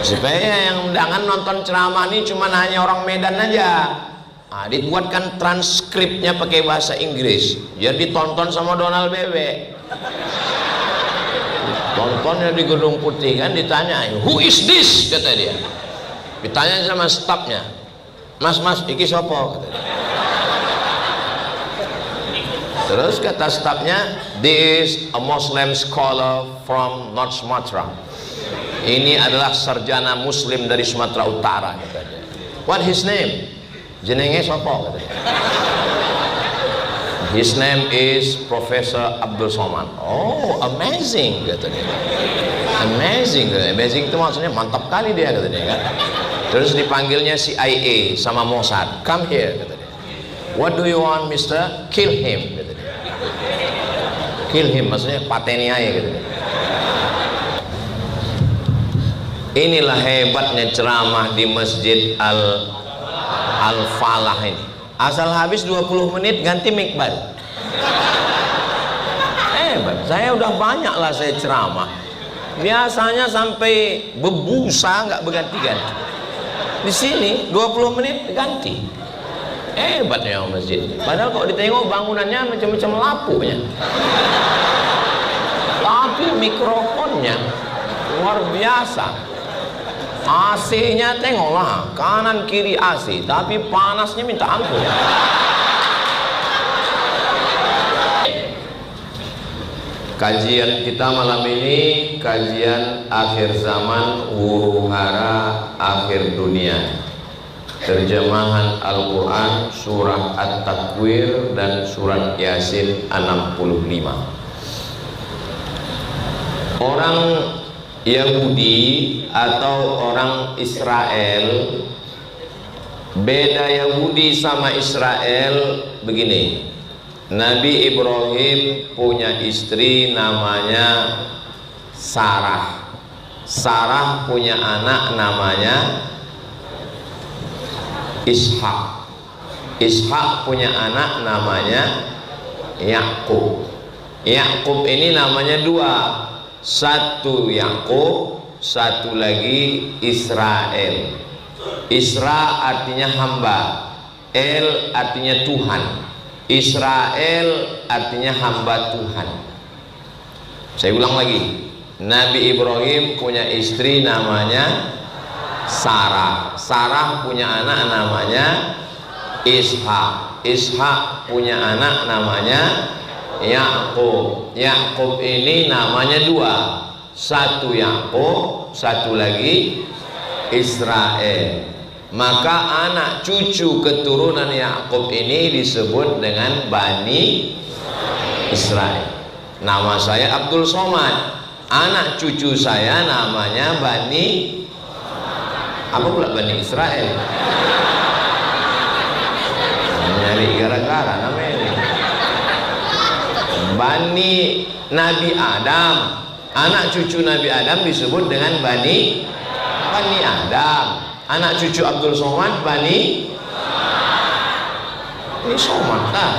supaya yang undangan nonton ceramah ini cuma hanya orang Medan aja. Dibuatkan transkripnya pakai bahasa Inggris, jadi tonton sama Donald Bebek. Tontonnya di Gedung Putih kan, ditanya, who is this, kata dia. Ditanya sama stafnya, mas iki sopo, kata dia. Terus kata stafnya, this a Muslim scholar from North Sumatra. Ini adalah sarjana Muslim dari Sumatera Utara, kata dia. What his name? Jenenge sopo, kata dia. His name is Professor Abdul Somad. Oh, amazing, kata dia. Amazing, amazing itu maksudnya mantap kali dia, kata dia kan. Terus dipanggilnya CIA sama Mossad. Come here, kata dia. What do you want, Mister? Kill him, kata dia. Kill him maksudnya pateni aja, kata dia. Inilah hebatnya ceramah di Masjid Al-Falah ini. Asal habis 20 menit ganti mic baru. Hebat. Saya udah banyak lah saya ceramah. Biasanya sampai bebusa nggak berganti-ganti. Di sini 20 menit ganti. Hebatnya masjid. Padahal kalau ditengok bangunannya macam-macam lapunya. Tapi mikrofonnya luar biasa. AC-nya tengoklah, kanan kiri AC, tapi panasnya minta ampun. Kajian kita malam ini kajian akhir zaman, huru hara akhir dunia. Terjemahan Al-Quran surah At-Takwir dan surat Yasin 65. Orang Yahudi atau orang Israel, beda Yahudi sama Israel begini. Nabi Ibrahim punya istri namanya Sarah. Sarah punya anak namanya Ishak. Ishak punya anak namanya Yakub. Yakub ini namanya dua. Satu Yakub, satu lagi Israel. Isra artinya hamba, El artinya Tuhan. Israel artinya hamba Tuhan. Saya ulang lagi. Nabi Ibrahim punya istri namanya Sarah. Sarah punya anak namanya Ishak. Ishak punya anak namanya Yakub. Yakub ini namanya dua. Satu Yakub, satu lagi Israel. Maka anak cucu keturunan Yakub ini disebut dengan Bani Israel. Nama saya Abdul Somad. Anak cucu saya namanya Bani apa pula Bani Israel? Nyari gara-gara namanya ini. Bani Nabi Adam. Anak cucu Nabi Adam disebut dengan Bani Adam. Anak cucu Abdul Somad Bani ini Somad lah.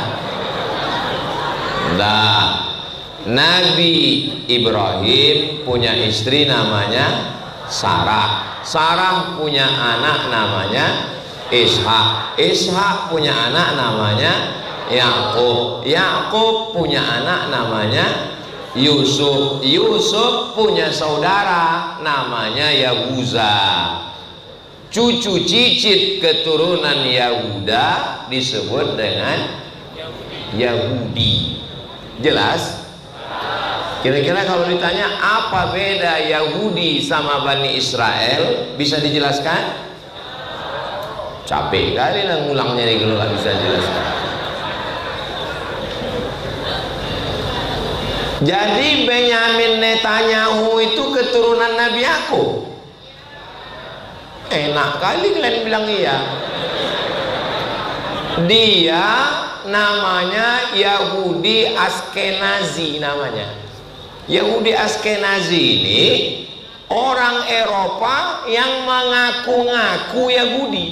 Nah, Nabi Ibrahim punya istri namanya Sarah. Sarah punya anak namanya Ishak. Ishak punya anak namanya Yakub. Yakub punya anak namanya Yusuf. Yusuf punya saudara namanya Yahuza. Cucu cicit keturunan Yahuda disebut dengan Yahudi. Jelas? Kira-kira kalau ditanya apa beda Yahudi sama Bani Israel, bisa dijelaskan? Capek kali lah ngulangnya nih kalau nggak bisa jelaskan. Jadi Benyamin Netanyahu itu keturunan Nabi Yakub. Enak kali kalian bilang iya. Dia namanya Yahudi Askenazi namanya. Yahudi Askenazi ini orang Eropa yang mengaku-ngaku Yahudi.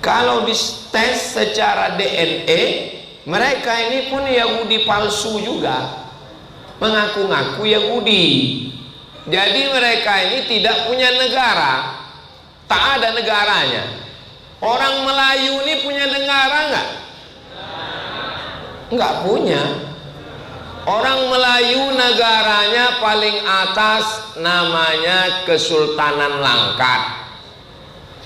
Kalau dites secara DNA, mereka ini pun Yahudi palsu juga, mengaku-ngaku Yahudi. Jadi mereka ini tidak punya negara, tak ada negaranya. Orang Melayu ini punya negara nggak? Nggak punya. Orang Melayu negaranya paling atas namanya Kesultanan Langkat.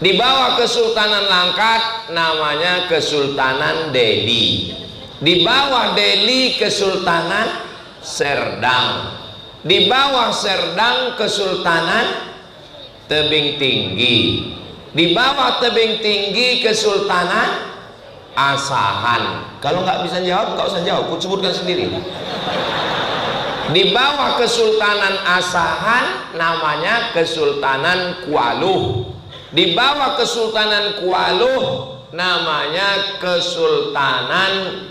Di bawah Kesultanan Langkat namanya Kesultanan Delhi. Di bawah Delhi Kesultanan Serdang. Di bawah Serdang Kesultanan Tebing Tinggi. Di bawah Tebing Tinggi Kesultanan Asahan. Kalau nggak bisa jawab, nggak usah jawab, aku sebutkan sendiri. Di bawah Kesultanan Asahan namanya Kesultanan Kualuh. Di bawah Kesultanan Kualuh namanya Kesultanan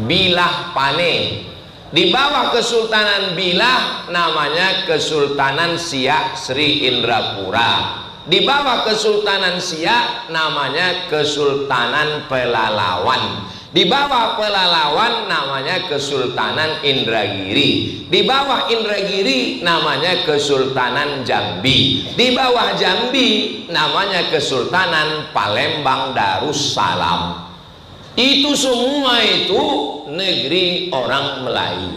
Bilah Pane. Di bawah Kesultanan Bilah namanya Kesultanan Siak Sri Indrapura. Di bawah Kesultanan Siak namanya Kesultanan Pelalawan. Di bawah Pelalawan namanya Kesultanan Indragiri. Di bawah Indragiri namanya Kesultanan Jambi. Di bawah Jambi namanya Kesultanan Palembang Darussalam. Itu semua itu negeri orang Melayu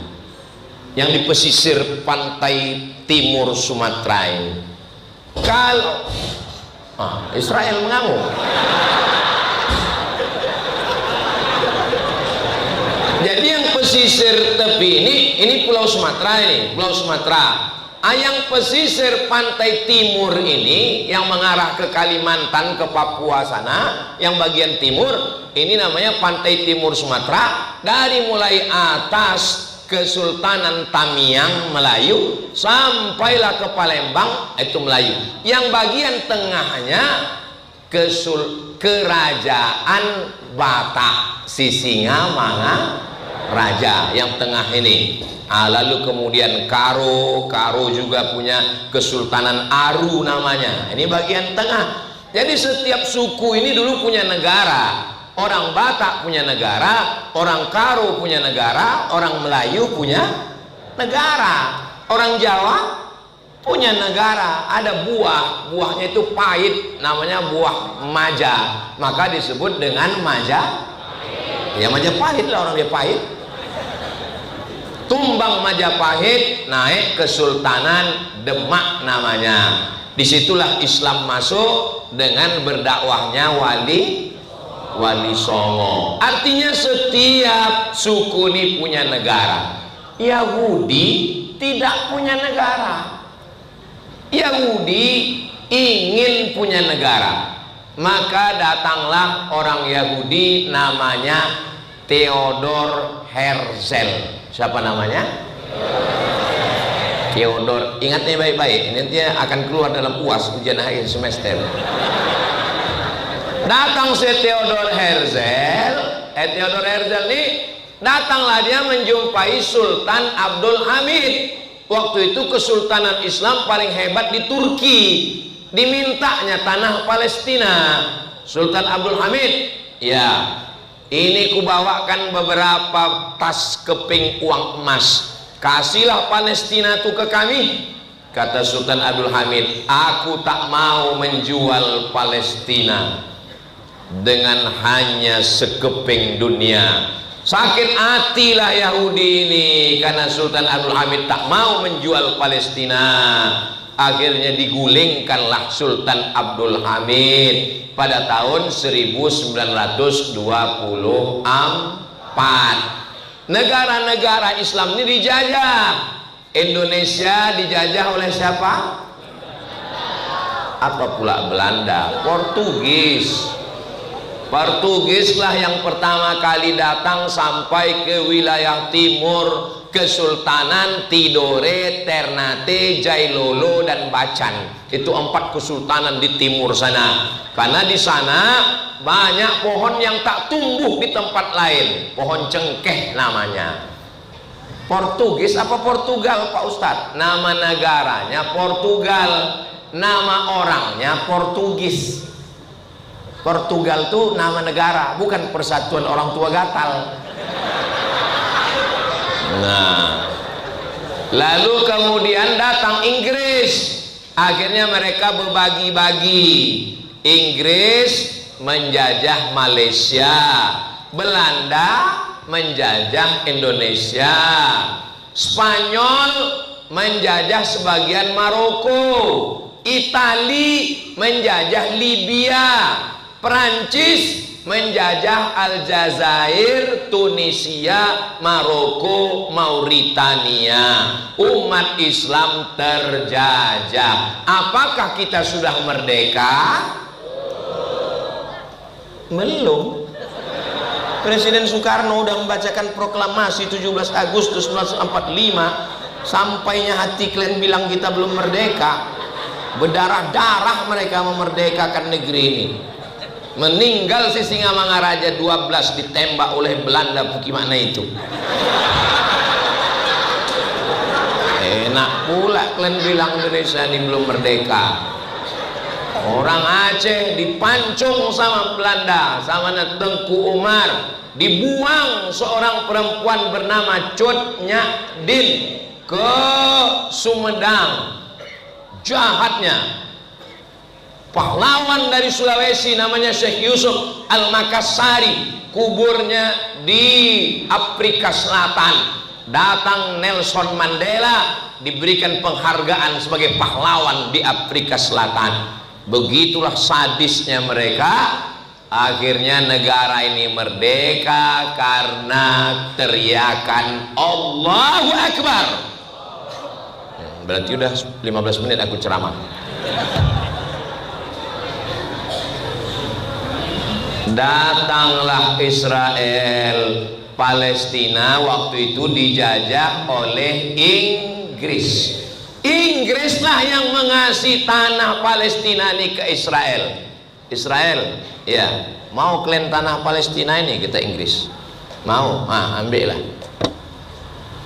yang di pesisir pantai timur Sumatera ini. Kalau Israel mengamuk. Jadi yang pesisir tepi ini Pulau Sumatera, ini Pulau Sumatera. Yang pesisir pantai timur ini yang mengarah ke Kalimantan, ke Papua sana, yang bagian timur ini namanya pantai timur Sumatera. Dari mulai atas Kesultanan Tamiang Melayu sampailah ke Palembang, itu Melayu. Yang bagian tengahnya Kerajaan Batak Sisingamangaraja Raja, yang tengah ini. Lalu kemudian Karo juga punya Kesultanan Aru namanya. Ini bagian tengah. Jadi setiap suku ini dulu punya negara. Orang Batak punya negara, orang Karo punya negara, orang Melayu punya negara, orang Jawa punya negara. Ada buahnya itu pahit, namanya buah maja, maka disebut dengan maja. Ya Majapahit lah, orang dia pahit. Tumbang Majapahit naik Kesultanan Demak namanya. Disitulah Islam masuk dengan berdakwahnya Wali Songo. Artinya setiap suku ini punya negara. Yahudi tidak punya negara. Yahudi ingin punya negara. Maka datanglah orang Yahudi namanya Theodor Herzl. Siapa namanya? Theodor. Ingatnya baik-baik, nanti akan keluar dalam UAS, ujian akhir semester. Datang si Theodor Herzl. Theodor Herzl ini datanglah dia menjumpai Sultan Abdul Hamid. Waktu itu Kesultanan Islam paling hebat di Turki. Dimintanya tanah Palestina. Sultan Abdul Hamid, ya, ini kubawakan beberapa tas keping uang emas. Kasihlah Palestina itu ke kami. Kata Sultan Abdul Hamid, aku tak mau menjual Palestina dengan hanya sekeping dunia. Sakit hatilah Yahudi ini karena Sultan Abdul Hamid tak mau menjual Palestina. Akhirnya digulingkanlah Sultan Abdul Hamid pada tahun 1924. Negara-negara Islam ini dijajah. Indonesia dijajah oleh siapa? Apa pula Belanda? Portugislah yang pertama kali datang sampai ke wilayah timur, Kesultanan Tidore, Ternate, Jailolo dan Bacan. Itu 4 kesultanan di timur sana. Karena di sana banyak pohon yang tak tumbuh di tempat lain. Pohon cengkeh namanya. Portugis apa Portugal Pak Ustadz? Nama negaranya Portugal, nama orangnya Portugis. Portugal itu nama negara, bukan persatuan orang tua gatal. Nah, Lalu kemudian datang Inggris. Akhirnya mereka berbagi-bagi. Inggris menjajah Malaysia, Belanda menjajah Indonesia, Spanyol menjajah sebagian Maroko, Itali menjajah Libya, Perancis menjajah Aljazair, Tunisia, Maroko, Mauritania. Umat Islam terjajah. Apakah kita sudah merdeka? Belum. Presiden Soekarno udah membacakan proklamasi 17 Agustus 1945. Sampainya hati kalian bilang kita belum merdeka. Berdarah-darah mereka memerdekakan negeri ini. Meninggal si Singamangaraja 12 ditembak oleh Belanda bagaimana itu. Enak pula kalian bilang Indonesia ini belum merdeka. Orang Aceh dipancung sama Belanda, sama Tengku Umar, dibuang seorang perempuan bernama Cut Nyak Din ke Sumedang. Jahatnya pahlawan dari Sulawesi namanya Syekh Yusuf Al-Makassari, kuburnya di Afrika Selatan. Datang Nelson Mandela, diberikan penghargaan sebagai pahlawan di Afrika Selatan. Begitulah sadisnya mereka. Akhirnya negara ini merdeka karena teriakan Allahu Akbar. Berarti udah 15 menit aku ceramah. Datanglah Israel, Palestina waktu itu dijajah oleh Inggris. Inggrislah yang mengasih tanah Palestina ini ke Israel. Israel, ya, mau klaim tanah Palestina ini kita Inggris. Mau, ambillah.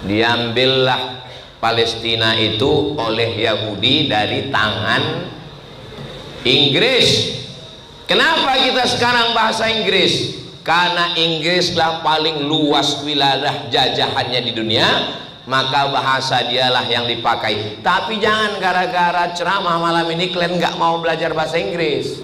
Diambillah Palestina itu oleh Yahudi dari tangan Inggris. Kenapa kita sekarang bahasa Inggris? Karena Inggrislah paling luas wilayah jajahannya di dunia, maka bahasa dialah yang dipakai. Tapi jangan gara-gara ceramah malam ini kalian nggak mau belajar bahasa Inggris.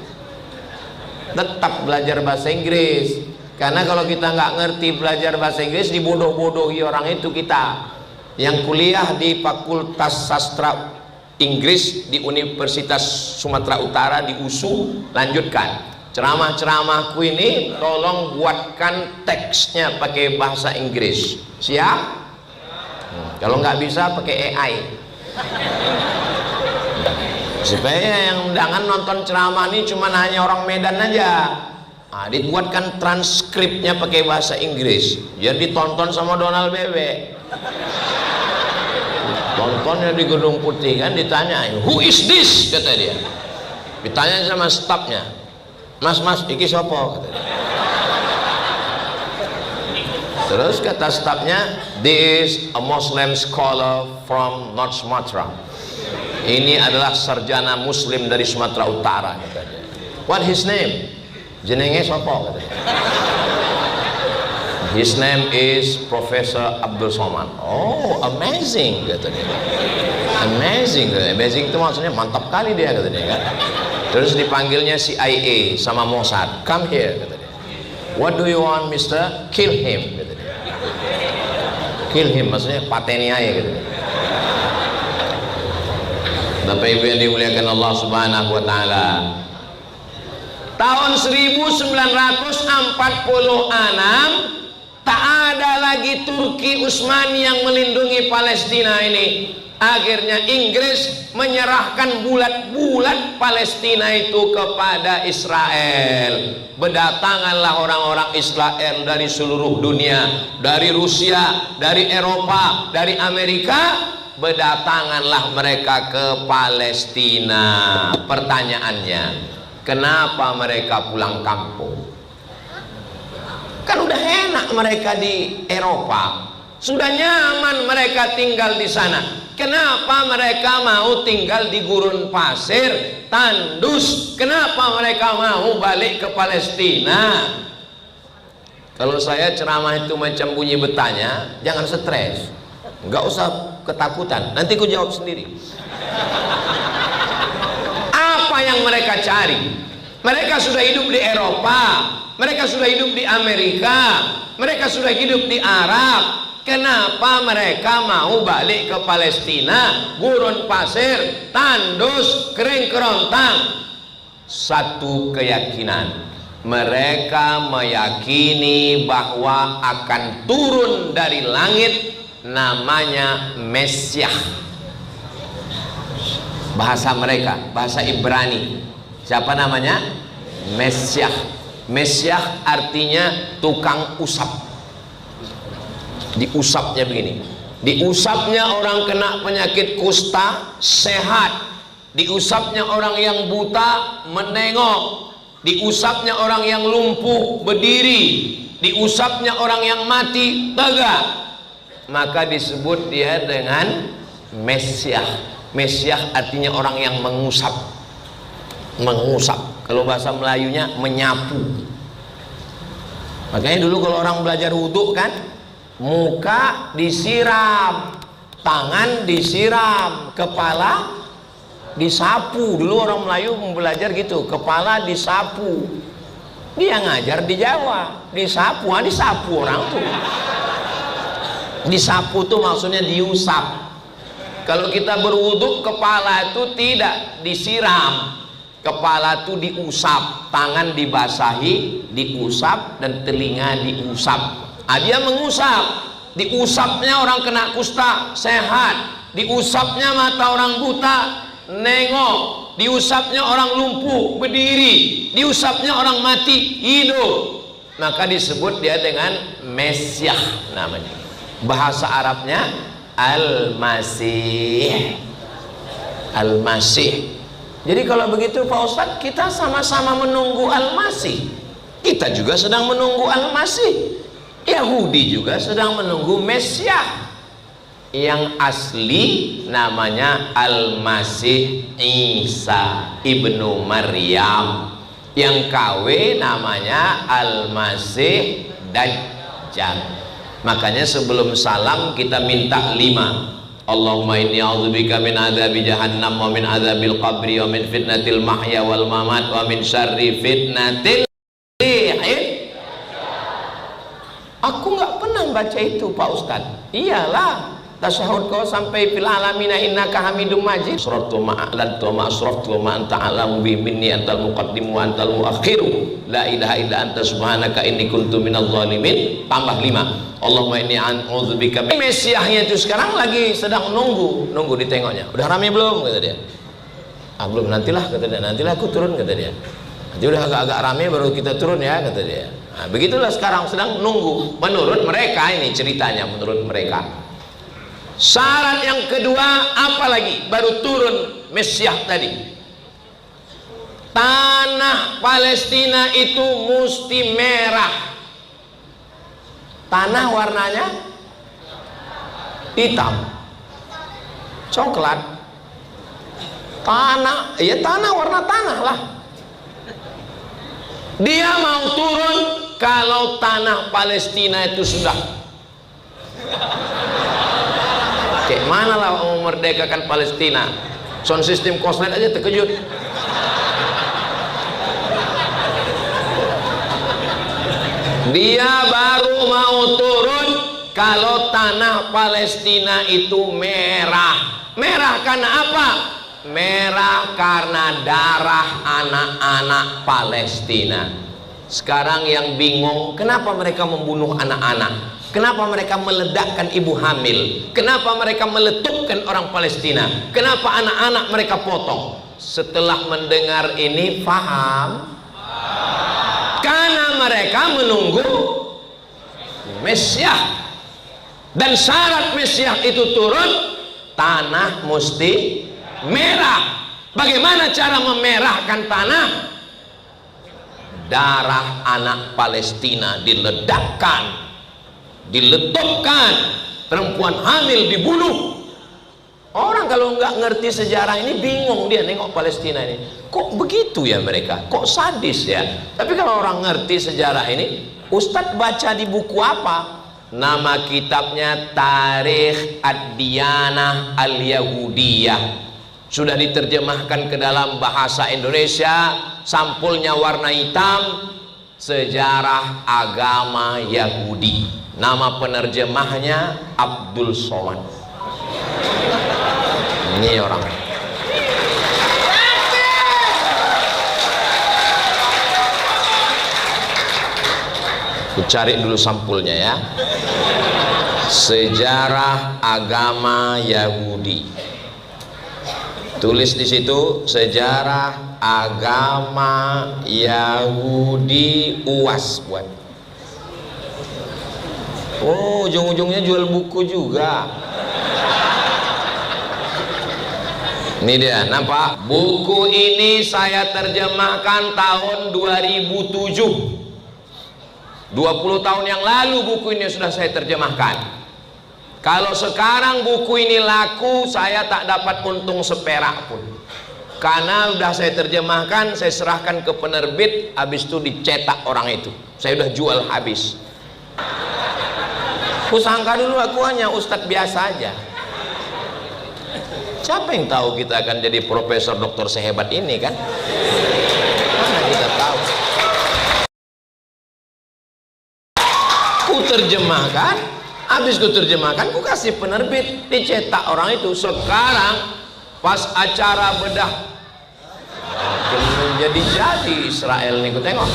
Tetap belajar bahasa Inggris. Karena kalau kita nggak ngerti belajar bahasa Inggris, dibodoh-bodohi orang itu kita. Yang kuliah di Fakultas Sastra Inggris di Universitas Sumatera Utara di USU, lanjutkan ceramah-ceramahku ini tolong buatkan teksnya pakai bahasa Inggris. Siap? Kalau nggak bisa pakai AI, supaya yang undangan nonton ceramah ini cuma hanya orang Medan aja. Dibuatkan transkripnya pakai bahasa Inggris, jadi ditonton sama Donald Bebek. Tontonnya di Gedung Putih kan, ditanya who is this, kata dia. Ditanya sama stafnya, mas iki sopo, kata dia. Terus kata stafnya, this a Muslim scholar from North Sumatra. Ini adalah sarjana Muslim dari Sumatera Utara, kata dia. What his name? Jenenge sopo, kata dia. His name is Professor Abdul Somad. Oh, amazing, kata dia. Amazing, amazing itu maksudnya mantap kali dia, kata dia kan. Terus dipanggilnya CIA sama Mossad. Come here, kata dia. What do you want, Mister? Kill him, kata dia. Kill him maksudnya pateni aja, kata dia. Bapak Ibu yang dimuliakan Allah Subhanahu wa taala. Tahun 1946 tak ada lagi Turki Utsmani yang melindungi Palestina ini. Akhirnya Inggris menyerahkan bulat-bulat Palestina itu kepada Israel. Berdatanganlah orang-orang Israel dari seluruh dunia, dari Rusia, dari Eropa, dari Amerika. Berdatanganlah mereka ke Palestina. Pertanyaannya, kenapa mereka pulang kampung? Kan udah enak mereka di Eropa, sudah nyaman mereka tinggal di sana. Kenapa mereka mau tinggal di gurun pasir, tandus? Kenapa mereka mau balik ke Palestina? Kalau saya ceramah itu macam bunyi betanya, jangan stres. Nggak usah ketakutan, nanti ku jawab sendiri. Apa yang mereka cari? Mereka sudah hidup di Eropa, mereka sudah hidup di Amerika, mereka sudah hidup di Arab. Kenapa mereka mau balik ke Palestina? Gurun pasir, tandus, kering kerontang. Satu keyakinan, mereka meyakini bahwa akan turun dari langit namanya Mesiah. Bahasa mereka, bahasa Ibrani, siapa namanya? Mesiah. Mesiah artinya tukang usap. Diusapnya begini, diusapnya orang kena penyakit kusta sehat, diusapnya orang yang buta menengok, diusapnya orang yang lumpuh berdiri, diusapnya orang yang mati tegak. Maka disebut dia dengan Mesiah. Mesiah artinya orang yang mengusap. Mengusap, kalau bahasa Melayunya menyapu. Makanya dulu kalau orang belajar wudhu kan, muka disiram, tangan disiram, kepala disapu. Dulu orang Melayu belajar gitu, kepala disapu. Dia ngajar di Jawa, disapu, disapu orang tuh. Disapu tuh maksudnya diusap. Kalau kita berwudhu, kepala itu tidak disiram, kepala itu diusap, tangan dibasahi, diusap, dan telinga diusap. Dia mengusap, diusapnya orang kena kusta sehat, diusapnya mata orang buta nengok, diusapnya orang lumpuh berdiri, diusapnya orang mati hidup. Maka disebut dia dengan Mesiah namanya. Bahasa Arabnya Al-Masih. Al-Masih. Jadi kalau begitu Pak Ustadz, kita sama-sama menunggu Al-Masih. Kita juga sedang menunggu Al-Masih. Yahudi juga sedang menunggu Mesiah. Yang asli namanya Al-Masih Isa ibnu Maryam. Yang KW namanya Al-Masih Dajjal. Makanya sebelum salam kita minta 5. Allahumma inni a'udzubika min adzabi jahannam wa min adzabil qabri wa min fitnatil mahya wal mamat wa min syarri fitnatil mahya. Aku nggak pernah baca itu Pak Ustadz. Iyalah, tasyahud kau sampai fil alamina innaka hamidum majid. Suratu ma'alantu wa ma'asraftu wa ma'anta alamu bi minni antal muqaddimu wa antal muakhiru. La ilaha illa anta subhanaka inni kuntu minal zalimin. Tambah 5. Allahumma inni a'udzubika. Mesiahnya itu sekarang lagi sedang nunggu ditengoknya. Udah rame belum kata dia? Belum, nantilah kata dia. Nantilah aku turun kata dia. Nanti udah agak-agak rame baru kita turun ya kata dia. Nah, begitulah sekarang sedang nunggu. Menurut mereka ini ceritanya, menurut mereka. Syarat yang kedua apa lagi? Baru turun Mesiah tadi. Tanah Palestina itu mesti merah. Tanah warnanya hitam, coklat. Tanah, ya tanah warna tanah lah. Dia mau turun kalau tanah Palestina itu sudah. Kayak mana lah mau merdekakan Palestina? Sound system koslet aja terkejut. Dia baru mau turun kalau tanah Palestina itu merah. Merah karena apa? Merah karena darah anak-anak Palestina. Sekarang yang bingung, kenapa mereka membunuh anak-anak? Kenapa mereka meledakkan ibu hamil? Kenapa mereka meletupkan orang Palestina? Kenapa anak-anak mereka potong? Setelah mendengar ini paham? Karena mereka menunggu Mesiah. Dan syarat Mesiah itu turun, tanah mesti merah. Bagaimana cara memerahkan tanah? Darah anak Palestina diledakkan, diletupkan, perempuan hamil dibunuh. Orang kalau nggak ngerti sejarah ini bingung dia nengok Palestina ini. Kok begitu ya mereka? Kok sadis ya? Tapi kalau orang ngerti sejarah ini, Ustadz baca di buku apa? Nama kitabnya Tarikh Ad-Diyanah Al-Yahudiyah. Sudah diterjemahkan ke dalam bahasa Indonesia. Sampulnya warna hitam. Sejarah Agama Yahudi. Nama penerjemahnya Abdul Somad. Ini orang. Ku cari dulu sampulnya ya. Sejarah Agama Yahudi. Tulis di situ Sejarah Agama Yahudi UAS buat. Oh, ujung-ujungnya jual buku juga. Ini dia, nampak? Buku ini saya terjemahkan tahun 2007. 20 tahun yang lalu buku ini sudah saya terjemahkan. Kalau sekarang buku ini laku, saya tak dapat untung seperak pun. Karena sudah saya terjemahkan, saya serahkan ke penerbit, habis itu dicetak orang itu. Saya sudah jual habis. Aku sangka dulu aku hanya ustadz biasa aja. Siapa yang tahu kita akan jadi profesor doktor sehebat ini kan? Mana kita tahu. Ku terjemahkan, habis ku terjemahkan, ku kasih penerbit, dicetak orang itu. Sekarang pas acara bedah jadi Israel nih, ku tengok.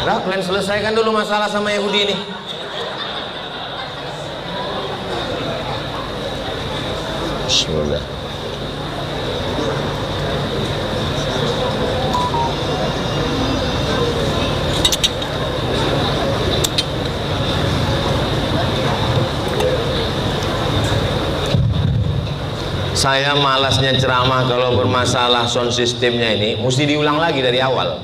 Udah, kalian selesaikan dulu masalah sama Yahudi nih. Bismillah. Saya malasnya ceramah kalau bermasalah sound systemnya ini, mesti diulang lagi dari awal.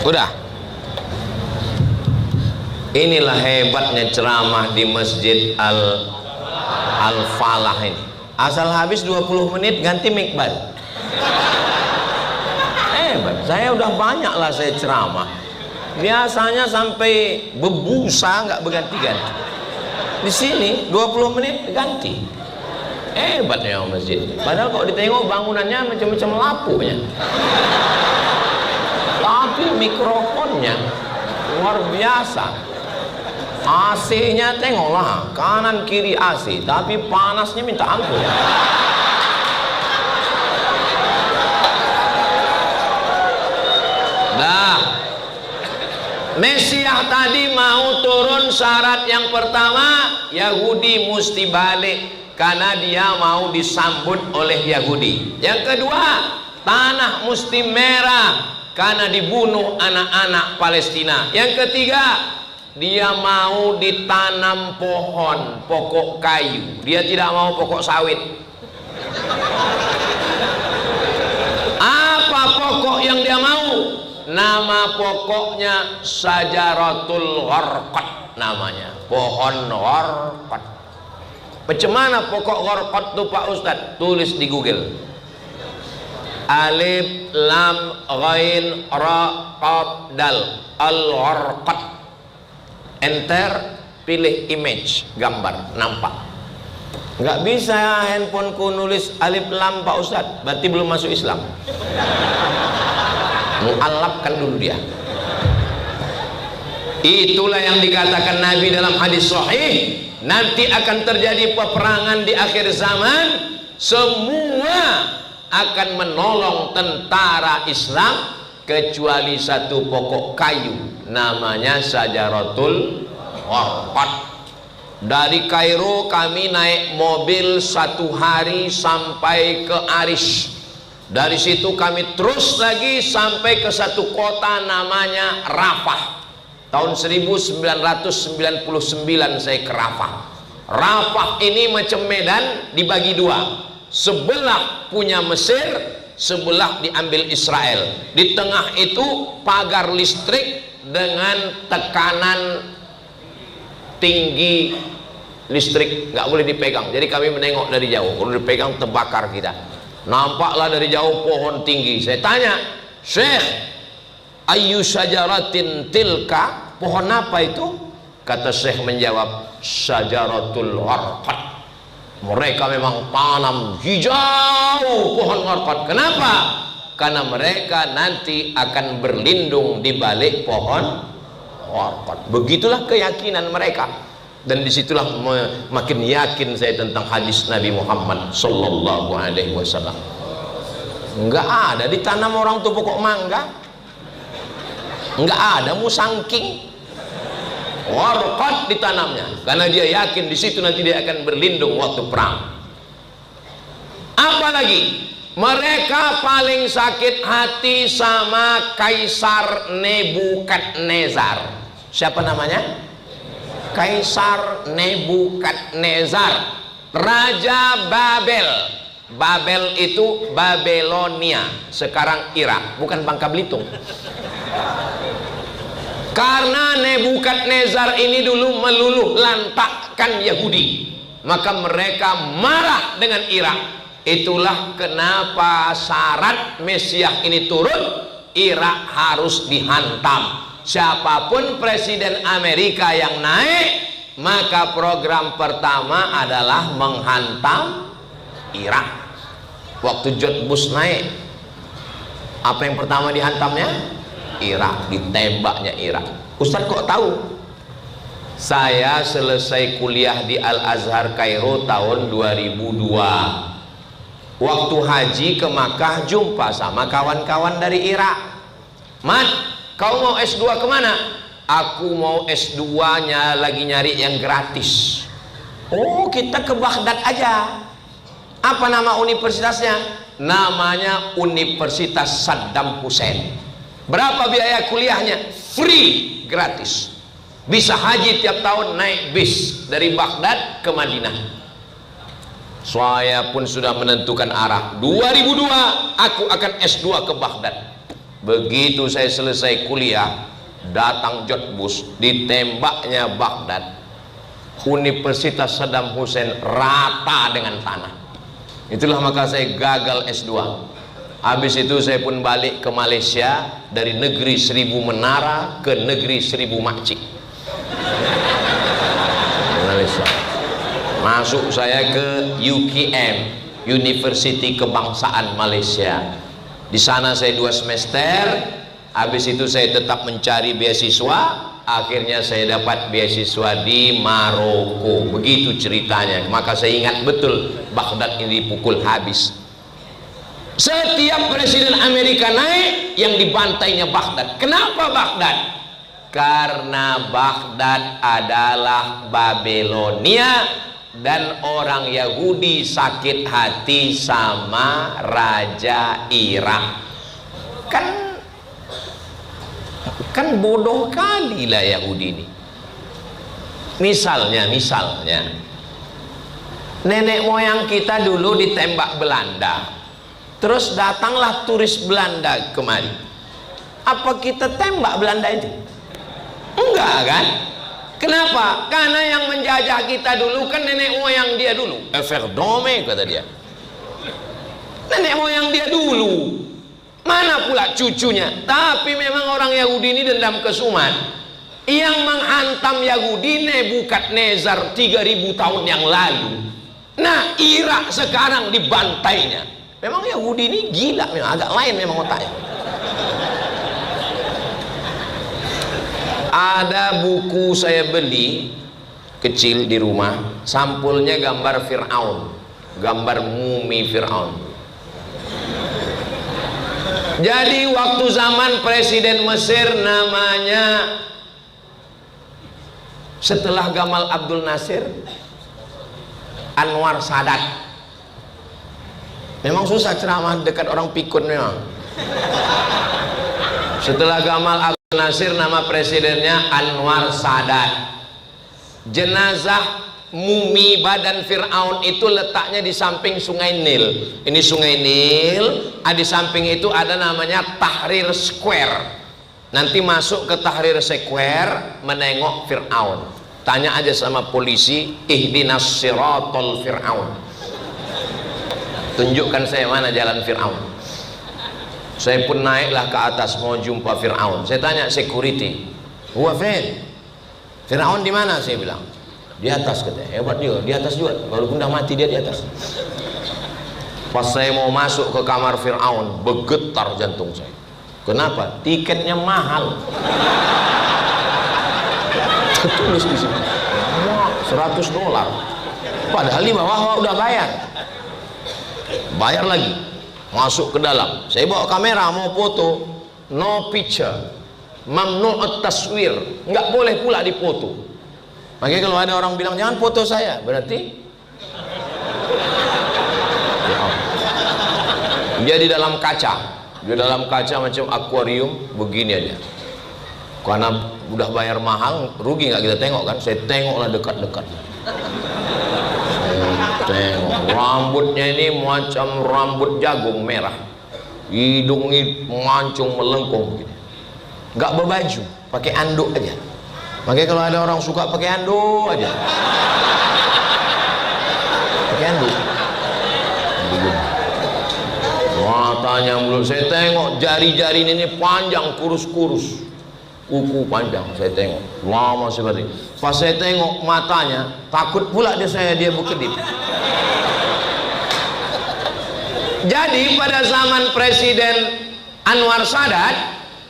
Udah. Inilah hebatnya ceramah di Masjid Al-Falah ini. Asal habis 20 menit ganti mic baru. Hebat. Saya udah banyak lah saya ceramah. Biasanya sampai bebusa nggak berganti-ganti. Di sini 20 menit ganti. Hebatnya masjid. Padahal kalau ditengok bangunannya macam-macam lapunya. Tapi mikrofonnya luar biasa. AC-nya tengoklah, kanan kiri AC, tapi panasnya minta ampun. Dah. Mesiah tadi mau turun, syarat yang pertama Yahudi mesti balik karena dia mau disambut oleh Yahudi. Yang kedua, tanah mesti merah karena dibunuh anak-anak Palestina. Yang ketiga, dia mau ditanam pohon, pokok kayu. Dia tidak mau pokok sawit. Apa pokok yang dia mau? Nama pokoknya Sajaratul Gharqad namanya. Pohon gharqad. Macam mana pokok gharqad itu Pak Ustadz? Tulis di Google. Alif, Lam, Ghain, Ra, Qaf, Dal. Al-Gharqad. Enter, pilih image, gambar, nampak. Nggak bisa handphoneku nulis alif lam Pak Ustadz, berarti belum masuk Islam. Mu'allabkan dulu dia. Itulah yang dikatakan Nabi dalam hadis sahih, nanti akan terjadi peperangan di akhir zaman, semua akan menolong tentara Islam kecuali satu pokok kayu namanya Sajaratul Gharqad. Dari Kairo kami naik mobil 1 hari sampai ke Arish. Dari situ kami terus lagi sampai ke satu kota namanya Rafah. Tahun 1999 saya ke Rafah. Rafah ini macam Medan dibagi 2. Sebelah punya Mesir, sebelah diambil Israel. Di tengah itu pagar listrik dengan tekanan tinggi listrik, nggak boleh dipegang. Jadi kami menengok dari jauh, kalau dipegang terbakar kita. Nampaklah dari jauh pohon tinggi. Saya tanya, Syekh, Ayyu syajaratin tilka, pohon apa itu? Kata Syekh menjawab, syajaratul warqat. Mereka memang tanam hijau pohon warqat. Kenapa? Karena mereka nanti akan berlindung di balik pohon warqat. Begitulah keyakinan mereka. Dan disitulah makin yakin saya tentang hadis Nabi Muhammad sallallahu alaihi wasallam. Enggak ada ditanam orang tuh pokok mangga, enggak ada musangking, warqat ditanamnya karena dia yakin di situ nanti dia akan berlindung waktu perang. Apalagi mereka paling sakit hati sama Kaisar Nebukadnezar. Siapa namanya? Kaisar Nebukadnezar, Raja Babel. Babel itu Babelonia, sekarang Irak, bukan Bangka Belitung. Karena Nebukadnezar ini dulu meluluh lantakkan Yahudi, maka mereka marah dengan Irak. Itulah kenapa syarat Mesias ini turun, Irak harus dihantam. Siapapun presiden Amerika yang naik, maka program pertama adalah menghantam Irak. Waktu George Bush naik, apa yang pertama dihantamnya? Irak, ditembaknya Irak. Ustaz kok tahu? Saya selesai kuliah di Al-Azhar Kairo tahun 2002. Waktu haji ke Makkah jumpa sama kawan-kawan dari Irak. Mat, kau mau S2 kemana? Aku mau S2-nya lagi nyari yang gratis. Oh, kita ke Baghdad aja. Apa nama universitasnya? Namanya Universitas Saddam Hussein. Berapa biaya kuliahnya? Free, gratis. Bisa haji tiap tahun naik bis dari Baghdad ke Madinah. Saya pun sudah menentukan arah. 2002 aku akan S2 ke Baghdad. Begitu saya selesai kuliah, datang George Bush, ditembaknya Baghdad. Universitas Saddam Hussein rata dengan tanah. Itulah maka saya gagal S2. Habis itu saya pun balik ke Malaysia, dari negeri 1000 menara ke negeri 1000 makcik. Malaysia. Masuk saya ke UKM, University Kebangsaan Malaysia. Di sana saya 2 semester. Habis itu saya tetap mencari beasiswa. Akhirnya saya dapat beasiswa di Maroko. Begitu ceritanya. Maka saya ingat betul Baghdad ini dipukul habis. Setiap presiden Amerika naik, yang dibantainya Baghdad. Kenapa Baghdad? Karena Baghdad adalah Babelonia, dan orang Yahudi sakit hati sama Raja Irak. Kan bodoh kali lah Yahudi ini. Misalnya nenek moyang kita dulu ditembak Belanda, terus datanglah turis Belanda kemari. Apa kita tembak Belanda itu? Enggak kan? Kenapa? Karena yang menjajah kita dulu kan nenek moyang dia dulu. Everdome kata dia. Nenek moyang dia dulu. Mana pula cucunya? Tapi memang orang Yahudi ini dendam kesumat. Yang menghantam Yahudi Nebukadnezar 3000 tahun yang lalu. Nah, Irak sekarang dibantainya. Memang Yahudi ini gila, memang agak lain memang otaknya. Ada buku saya beli kecil di rumah, sampulnya gambar Fir'aun, gambar mumi Fir'aun. Jadi waktu zaman presiden Mesir namanya, setelah Gamal Abdul Nasir, Anwar Sadat. Memang susah ceramah dekat orang pikun memang. Setelah Gamal Abdul Nasir, nama presidennya Anwar Sadat. Jenazah mumi badan Fir'aun itu letaknya di samping sungai Nil. Ini sungai Nil, di samping itu ada namanya Tahrir Square. Nanti masuk ke Tahrir Square, menengok Fir'aun. Tanya aja sama polisi, ihdinas siratal Fir'aun. Tunjukkan saya mana jalan Fir'aun. Saya pun naiklah ke atas mau jumpa Fir'aun. Saya tanya security, huwa fin? Fir'aun di mana? Saya bilang di atas katanya. Hebat dia, di atas juga. Walaupun dah mati dia di atas. Pas saya mau masuk ke kamar Fir'aun, bergetar jantung saya. Kenapa? Tiketnya mahal. Ketulis di sini. $100. Padahal di bawah udah bayar. Bayar lagi. Masuk ke dalam. Saya bawa kamera mau foto, no picture. Mamnu' taswir. Enggak boleh pula dipoto. Makanya kalau ada orang bilang jangan foto saya, berarti dia di dalam kaca. Di dalam kaca macam akuarium begini aja. Karena udah bayar mahal, rugi nggak kita tengok kan? Saya tengoklah dekat-dekat. Tengok rambutnya ini macam rambut jagung merah, hidungnya mancung melengkung gitu. Nggak berbaju, pakai anduk aja. Makanya kalau ada orang suka pakai anduk aja, pakai anduk. Matanya mulut, saya tengok jari-jari ini panjang, kurus-kurus, kuku panjang. Saya tengok lama seperti. Pas saya tengok matanya, takut pula dia berkedip. Jadi pada zaman Presiden Anwar Sadat,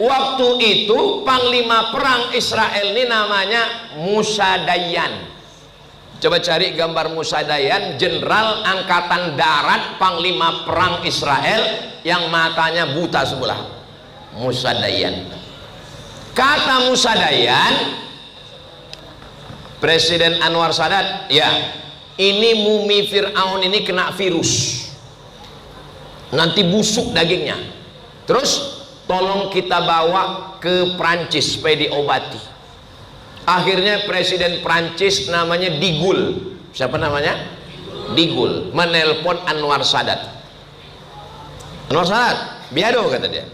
waktu itu panglima perang Israel ini namanya Musa Dayan. Coba cari gambar Musa Dayan, jenderal angkatan darat panglima perang Israel yang matanya buta sebelah. Musa Dayan. Kata Musa Dayan, Presiden Anwar Sadat, ya, ini mumi Fir'aun ini kena virus. Nanti busuk dagingnya. Terus tolong kita bawa ke Prancis supaya diobati. Akhirnya Presiden Prancis namanya De Gaulle. Siapa namanya? De Gaulle menelpon Anwar Sadat. Anwar Sadat, biado kata dia.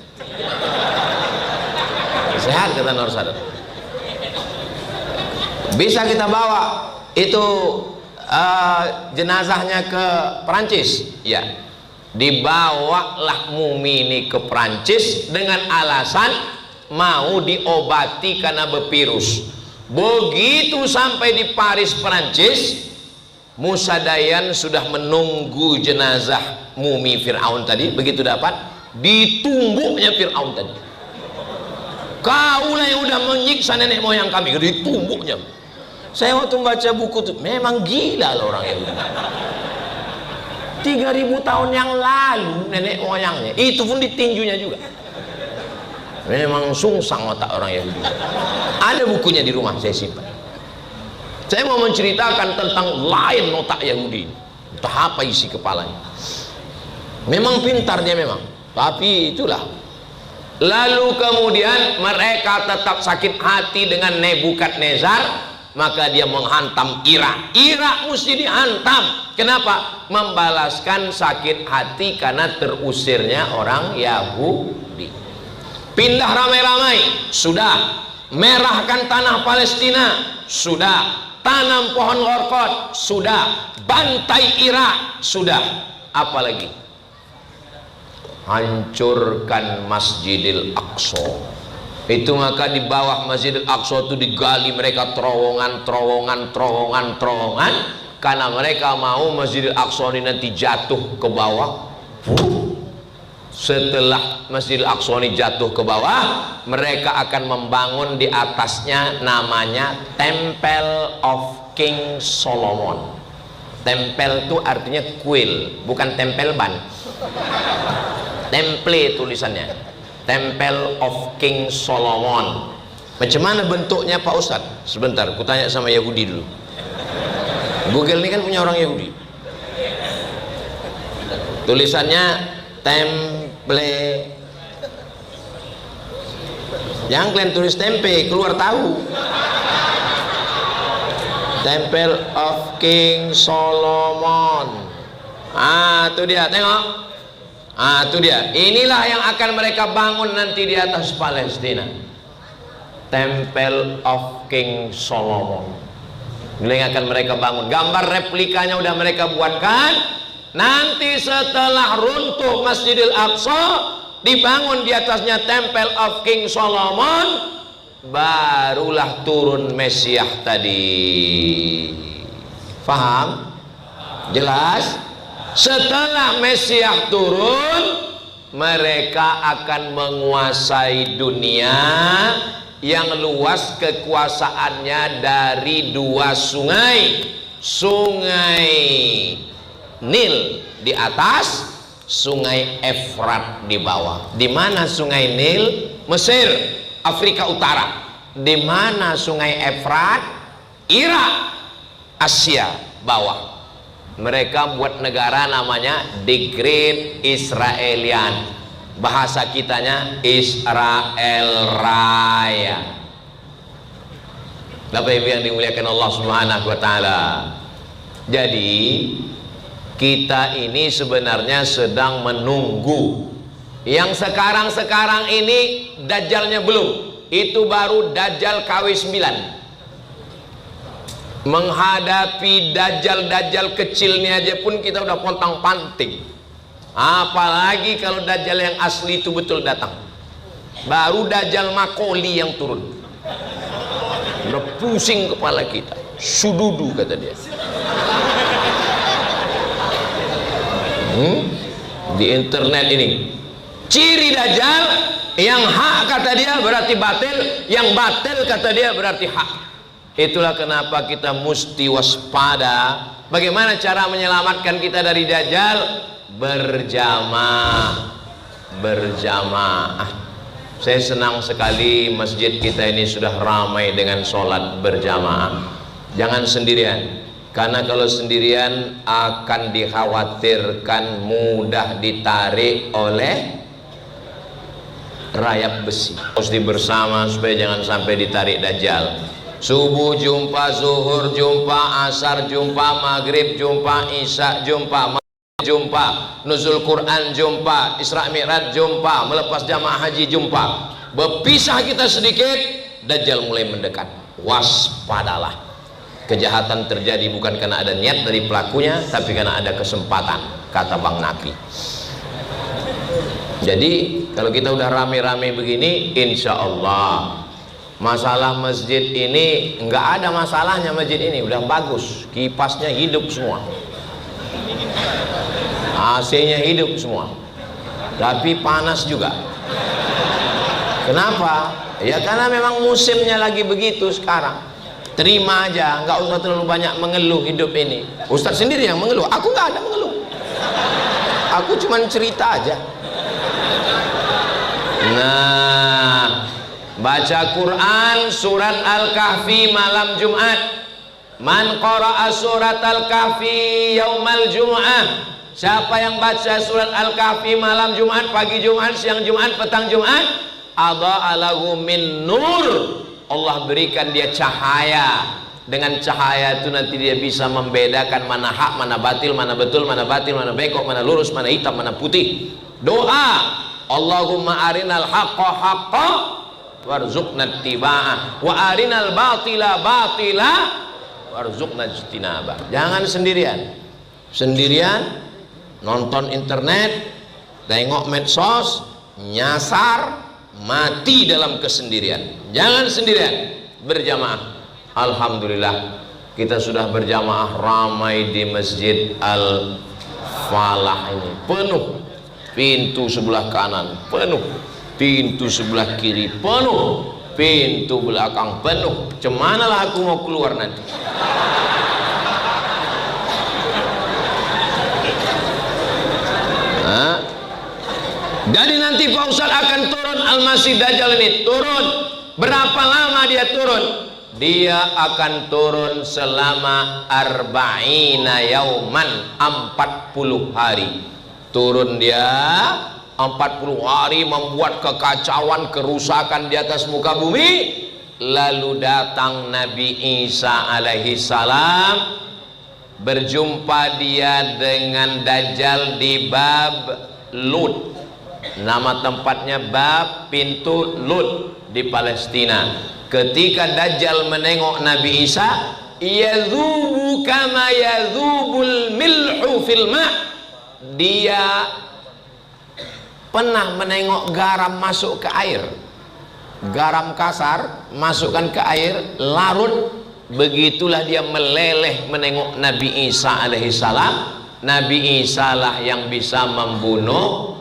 Sehat kata Anwar Sadat. Bisa kita bawa itu jenazahnya ke Prancis? Ya. Dibawalah mumi ini ke Prancis dengan alasan mau diobati karena bervirus. Begitu sampai di Paris, Prancis, Musa Dayan sudah menunggu jenazah mumi Fir'aun tadi. Begitu dapat, ditumbuknya Fir'aun tadi. Kaulah yang udah menyiksa nenek moyang kami, ditumbuknya. Saya waktu baca buku itu, memang gila loh orang Yahudi. 3000 tahun yang lalu nenek moyangnya, itu pun ditinjunya juga. Memang sungsang otak orang Yahudi. Ada bukunya di rumah, saya simpan. Saya mau menceritakan tentang lain otak Yahudi. Entah apa isi kepalanya. Memang pintar dia memang, tapi itulah. Lalu kemudian mereka tetap sakit hati dengan Nebukadnezar, maka dia menghantam Irak. Irak mesti dihantam. Kenapa? Membalaskan sakit hati karena terusirnya orang Yahudi. Pindah ramai-ramai, sudah. Merahkan tanah Palestina, sudah. Tanam pohon orkot, sudah. Bantai Irak, sudah. Apalagi? Hancurkan Masjidil Aqsa. Itu maka di bawah Masjidil Aqsa itu digali mereka terowongan karena mereka mau Masjidil Aqsa ini nanti jatuh ke bawah. Setelah Masjidil Aqsa ini jatuh ke bawah, mereka akan membangun di atasnya namanya Temple of King Solomon. Tempel itu artinya kuil, bukan tempel ban. Temple tulisannya, Temple of King Solomon. Macam mana bentuknya Pak Ustadz? Sebentar, aku tanya sama Yahudi dulu. Google ini kan punya orang Yahudi. Tulisannya Temple. Jangan kalian tulis tempe, keluar tahu. Temple of King Solomon. Ah, itu dia, tengok. Ah, itu dia. Inilah yang akan mereka bangun nanti di atas Palestina. Temple of King Solomon. Ini yang akan mereka bangun. Gambar replikanya udah mereka buatkan. Nanti setelah runtuh Masjidil Aqsa, dibangun di atasnya Temple of King Solomon, barulah turun Mesias tadi. Faham? Jelas? Setelah Mesias turun, mereka akan menguasai dunia yang luas kekuasaannya dari dua sungai. Sungai Nil di atas, Sungai Efrat di bawah. Di mana Sungai Nil? Mesir, Afrika Utara. Di mana Sungai Efrat? Irak, Asia bawah. Mereka buat negara namanya The Great Israelian. Bahasa kitanya Israel Raya. Bapak Ibu yang dimuliakan Allah Subhanahu wa taala. Jadi kita ini sebenarnya sedang menunggu. Yang sekarang ini dajjalnya belum. Itu baru dajjal KW9. Menghadapi dajjal kecilnya aja pun kita udah pontang-panting. Apalagi kalau dajjal yang asli itu betul datang. Baru dajjal Makoli yang turun. Udah pusing kepala kita. Sududu kata dia. Di internet ini ciri dajjal, yang hak kata dia berarti batil, yang batil kata dia berarti hak. Itulah kenapa kita mesti waspada. Bagaimana cara menyelamatkan kita dari dajjal? Berjamaah. Saya senang sekali masjid kita ini sudah ramai dengan sholat berjamaah. Jangan sendirian, karena kalau sendirian akan dikhawatirkan mudah ditarik oleh rayap besi. Mesti bersama supaya jangan sampai ditarik dajjal. Subuh jumpa, zuhur jumpa, asar jumpa, maghrib jumpa, isya jumpa, jumpa, nuzul Quran jumpa, Isra Mi'raj jumpa, melepas jamaah haji jumpa. Berpisah kita sedikit, dajjal mulai mendekat. Waspadalah. Kejahatan terjadi bukan karena ada niat dari pelakunya, tapi karena ada kesempatan, kata Bang Napi. Jadi kalau kita udah rame-rame begini, insya Allah masalah masjid ini nggak ada masalahnya. Masjid ini udah bagus, kipasnya hidup semua, AC-nya hidup semua, tapi panas juga. Kenapa? Ya karena memang musimnya lagi begitu sekarang. Terima aja, nggak usah terlalu banyak mengeluh hidup ini. Ustadz sendiri yang mengeluh, aku nggak ada mengeluh. Aku cuma cerita aja. Nah, baca Quran surat Al-Kahfi malam Jumat. Man qara'a surat Al-Kahfi yaumal Jum'ah. Siapa yang baca surat Al-Kahfi malam Jumat, pagi Jumat, siang Jumat, petang Jumat, adha'a lahu min nur. Allah berikan dia cahaya. Dengan cahaya itu nanti dia bisa membedakan mana hak, mana batil, mana betul, mana batil, mana bengkok, mana lurus, mana hitam, mana putih. Doa, Allahumma arinal haqqa haqqa warzuqna ittiba'ah wa arinal batila batila warzuqna ijtinabah. Jangan sendirian nonton internet, tengok medsos, nyasar, mati dalam kesendirian. Jangan sendirian, berjamaah. Alhamdulillah kita sudah berjamaah ramai di Masjid Al-Falah ini, penuh. Pintu sebelah kanan penuh, pintu sebelah kiri penuh, pintu belakang penuh. Cemanalah aku mau keluar nanti. Jadi nanti Pak Ustadz akan turun, Al-Masih Dajjal ini turun. Berapa lama dia turun? Dia akan turun selama arba'ina yauman, 40 hari. Turun dia 40 hari, membuat kekacauan, kerusakan di atas muka bumi. Lalu datang Nabi Isa alaihi salam, berjumpa dia dengan Dajjal di Bab Lut. Nama tempatnya Bab Pintu Lut di Palestina. Ketika Dajjal menengok Nabi Isa, yadzubu kama yadzubul milhu fil ma', dia pernah menengok garam masuk ke air? Garam kasar masukkan ke air, larut, begitulah dia meleleh menengok Nabi Isa alaihissalam. Nabi Isa lah yang bisa membunuh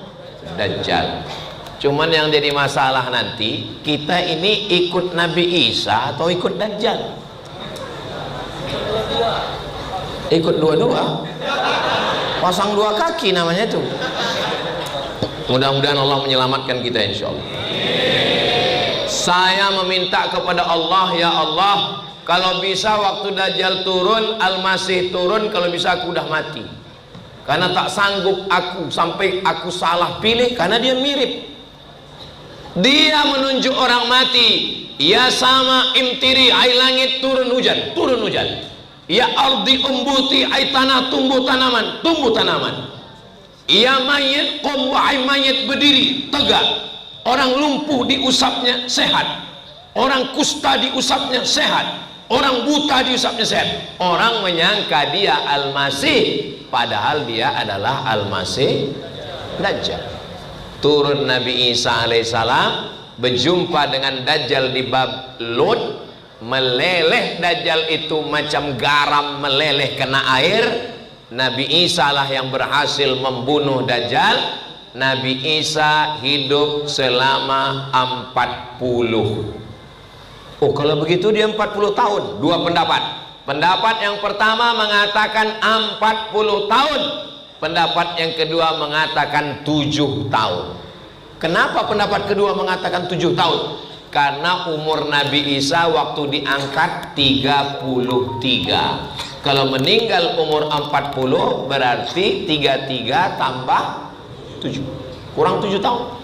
Dajjal. Cuman yang jadi masalah nanti, kita ini ikut Nabi Isa atau ikut Dajjal? Ikut dua-dua, pasang dua kaki namanya tuh. Mudah-mudahan Allah menyelamatkan kita insya Allah. Saya meminta kepada Allah, ya Allah, kalau bisa waktu Dajjal turun, Al-Masih turun, kalau bisa aku udah mati. Karena tak sanggup aku sampai aku salah pilih, karena dia mirip. Dia menunjuk orang mati. Ya sama imtiri, ai langit turun hujan, turun hujan. Ya ardi umbuti, ai tanah tumbuh tanaman, tumbuh tanaman. Ya mayit qum, wahai mayit berdiri tegak. Orang lumpuh diusapnya sehat, orang kusta diusapnya sehat, orang buta diusapnya sehat. Orang menyangka dia Al-Masih, padahal dia adalah Al-Masih Dajjal. Turun Nabi Isa alaihissalam, berjumpa dengan Dajjal di bab Lut, meleleh Dajjal itu macam garam meleleh kena air. Nabi Isa lah yang berhasil membunuh Dajjal. Nabi Isa hidup selama 40. Oh, kalau begitu dia 40 tahun. Dua pendapat. Pendapat yang pertama mengatakan 40 tahun. Pendapat yang kedua mengatakan 7 tahun. Kenapa pendapat kedua mengatakan 7 tahun? Karena umur Nabi Isa waktu diangkat 33. Kalau meninggal umur 40 berarti 33 tambah 7, kurang 7 tahun.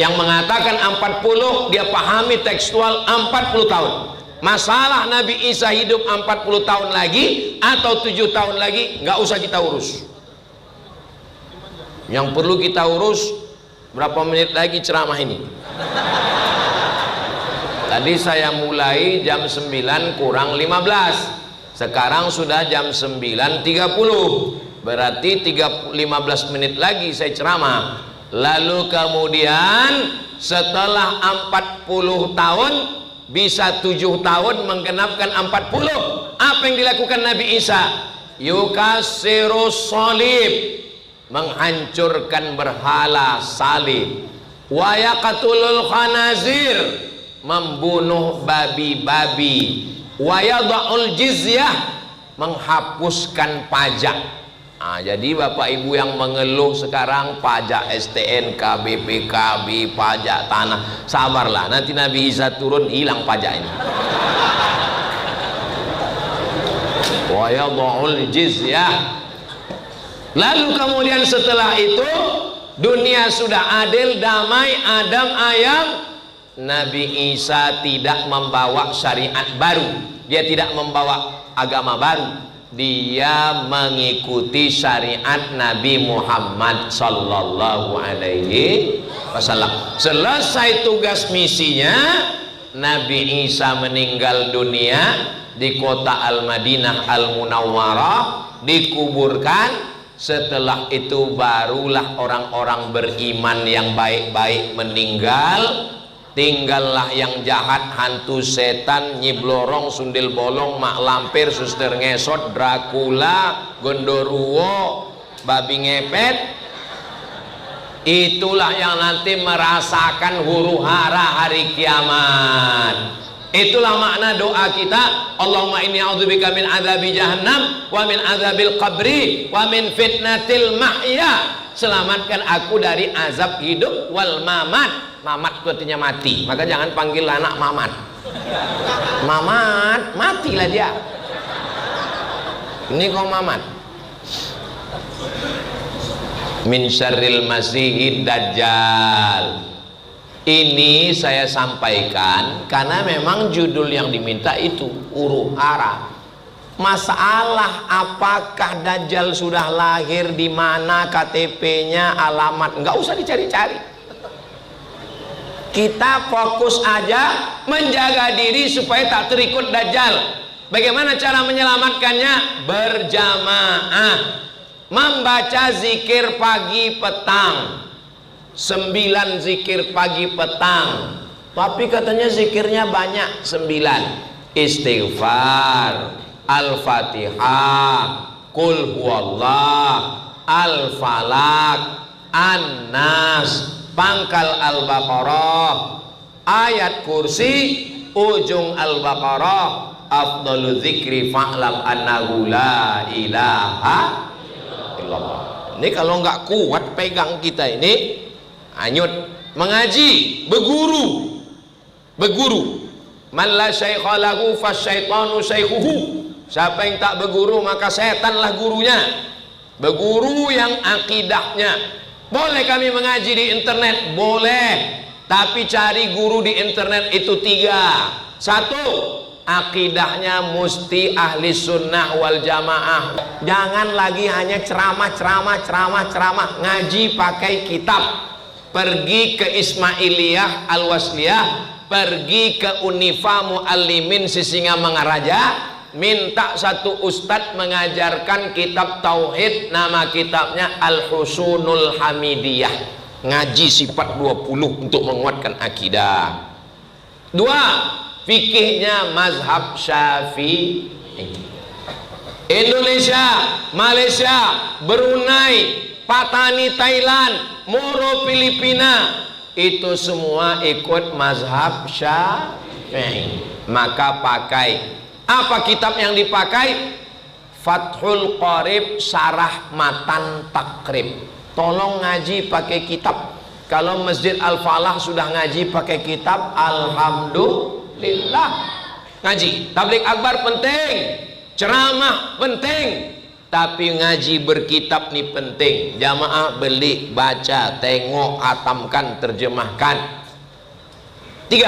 Yang mengatakan 40 dia pahami tekstual 40 tahun. Masalah Nabi Isa hidup 40 tahun lagi atau 7 tahun lagi nggak usah kita urus. Yang perlu kita urus berapa menit lagi ceramah ini. Tadi saya mulai jam 9 kurang 15, sekarang sudah jam 9.30, berarti 15 menit lagi saya ceramah. Lalu kemudian setelah 40 tahun bisa 7 tahun menggenapkan 40. Apa yang dilakukan Nabi Isa? Yukasirus salib, menghancurkan berhala salib. Wa yaqtulul khanazir, membunuh babi-babi. Wa yada'ul jizyah, menghapuskan pajak. Nah, jadi bapak ibu yang mengeluh sekarang pajak STNK, BPKB, pajak tanah, sabarlah, nanti Nabi Isa turun hilang pajak ini. Wa yada'ul jizyah. Lalu kemudian setelah itu dunia sudah adil, damai, adem ayem. Nabi Isa tidak membawa syariat baru, dia tidak membawa agama baru, dia mengikuti syariat Nabi Muhammad sallallahu alaihi wasallam. Selesai tugas misinya, Nabi Isa meninggal dunia di kota Al-Madinah Al-Munawwarah, dikuburkan. Setelah itu barulah orang-orang beriman yang baik-baik meninggal. Tinggallah yang jahat, hantu setan, nyiblorong, sundel bolong, mak lampir, suster ngesot, Dracula, gondoruo, babi ngepet. Itulah yang nanti merasakan huru hara hari kiamat. Itulah makna doa kita, Allahumma inni a'udzubika min adzabi jahannam wa min adzabil qabri wa min fitnatil mahya. Selamatkan aku dari azab hidup wal mamat. Mamat itu artinya mati, maka jangan panggil anak mamat. Mamat, matilah dia. Ini kok mamat. Min syarril masihid dajjal. Ini saya sampaikan karena memang judul yang diminta itu huru hara. Masalah apakah Dajjal sudah lahir, di mana KTP-nya, alamat, nggak usah dicari-cari. Kita fokus aja menjaga diri supaya tak terikut Dajjal. Bagaimana cara menyelamatkannya? Berjamaah, membaca zikir pagi petang. 9 zikir pagi petang, tapi katanya zikirnya banyak 9. Istighfar, Al-Fatihah, Qul huwallah, Al-Falak, An-Nas, pangkal Al-Baqarah, ayat kursi, ujung Al-Baqarah, afdalu dzikri fa'lam annahu la ilaha illallah. Ini kalau nggak kuat pegang kita ini, hanyut. Mengaji, berguru. Man la syaikha lahu fasyaitanu syaikhuhu. Siapa yang tak berguru maka setanlah gurunya. Berguru yang akidahnya. Boleh kami mengaji di internet, boleh, tapi cari guru di internet itu 3. 1, akidahnya mesti ahli sunnah wal jamaah. Jangan lagi hanya ceramah, ngaji pakai kitab. Pergi ke Ismailiyah Al-Wasliyah, pergi ke Unifa Muallimin Sisingamangaraja, minta satu ustadz mengajarkan kitab tauhid, nama kitabnya Al-Husunul Hamidiyah, ngaji sifat 20 untuk menguatkan akidah. 2, fikihnya mazhab Syafi'i. Indonesia, Malaysia, Brunei, Patani Thailand, Moro Filipina, itu semua ikut mazhab Syafi'i. Maka pakai apa kitab yang dipakai? Fathul Qorib Syarah Matan Takrib. Tolong ngaji pakai kitab. Kalau Masjid Al-Falah sudah ngaji pakai kitab, alhamdulillah. Ngaji tabligh akbar penting, ceramah penting, tapi ngaji berkitab nih penting. Jamaah beli, baca, tengok, hatamkan, terjemahkan. 3,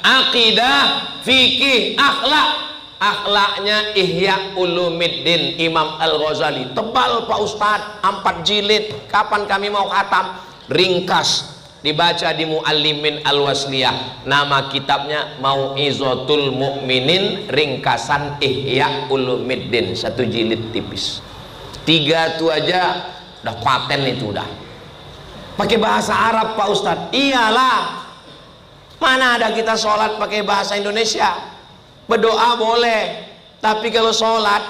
akidah, fikih, akhlak. Akhlaknya Ihya Ulumuddin Imam Al-Ghazali, tebal Pak Ustadz, 4 jilid. Kapan kami mau khatam? Ringkas, dibaca di Muallimin Al-Wasliyah. Nama kitabnya Mau'izatul Mukminin, ringkasan Ihya Ulumuddin, 1 jilid tipis. 3 itu aja udah paten, itu udah pakai bahasa Arab Pak Ustadz. Iyalah, mana ada kita sholat pakai bahasa Indonesia? Berdoa boleh, tapi kalau sholat,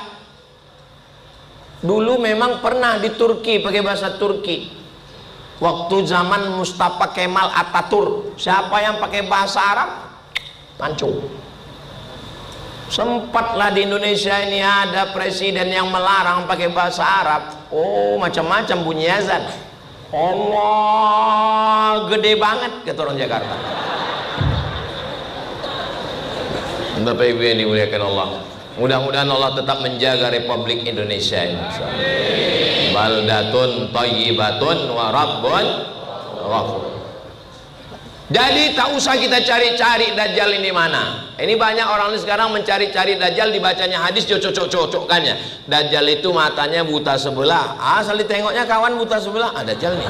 dulu memang pernah di Turki pakai bahasa Turki. Waktu zaman Mustafa Kemal Atatürk, siapa yang pakai bahasa Arab? Pancung. Sempatlah di Indonesia ini ada presiden yang melarang pakai bahasa Arab. Oh, macam-macam bunyi azan. Allah gede banget, kata orang Jakarta. Bapak Ibu yang dimuliakan Allah, mudah-mudahan Allah tetap menjaga Republik Indonesia ini. Baldatun thayyibatun wa rabbun ghafur. Jadi tak usah kita cari-cari Dajjal ini mana. Ini banyak orang sekarang mencari-cari Dajjal, dibacanya hadis cocok-cocokkannya. Dajjal itu matanya buta sebelah. Asal ditengoknya kawan buta sebelah, Dajjal nih.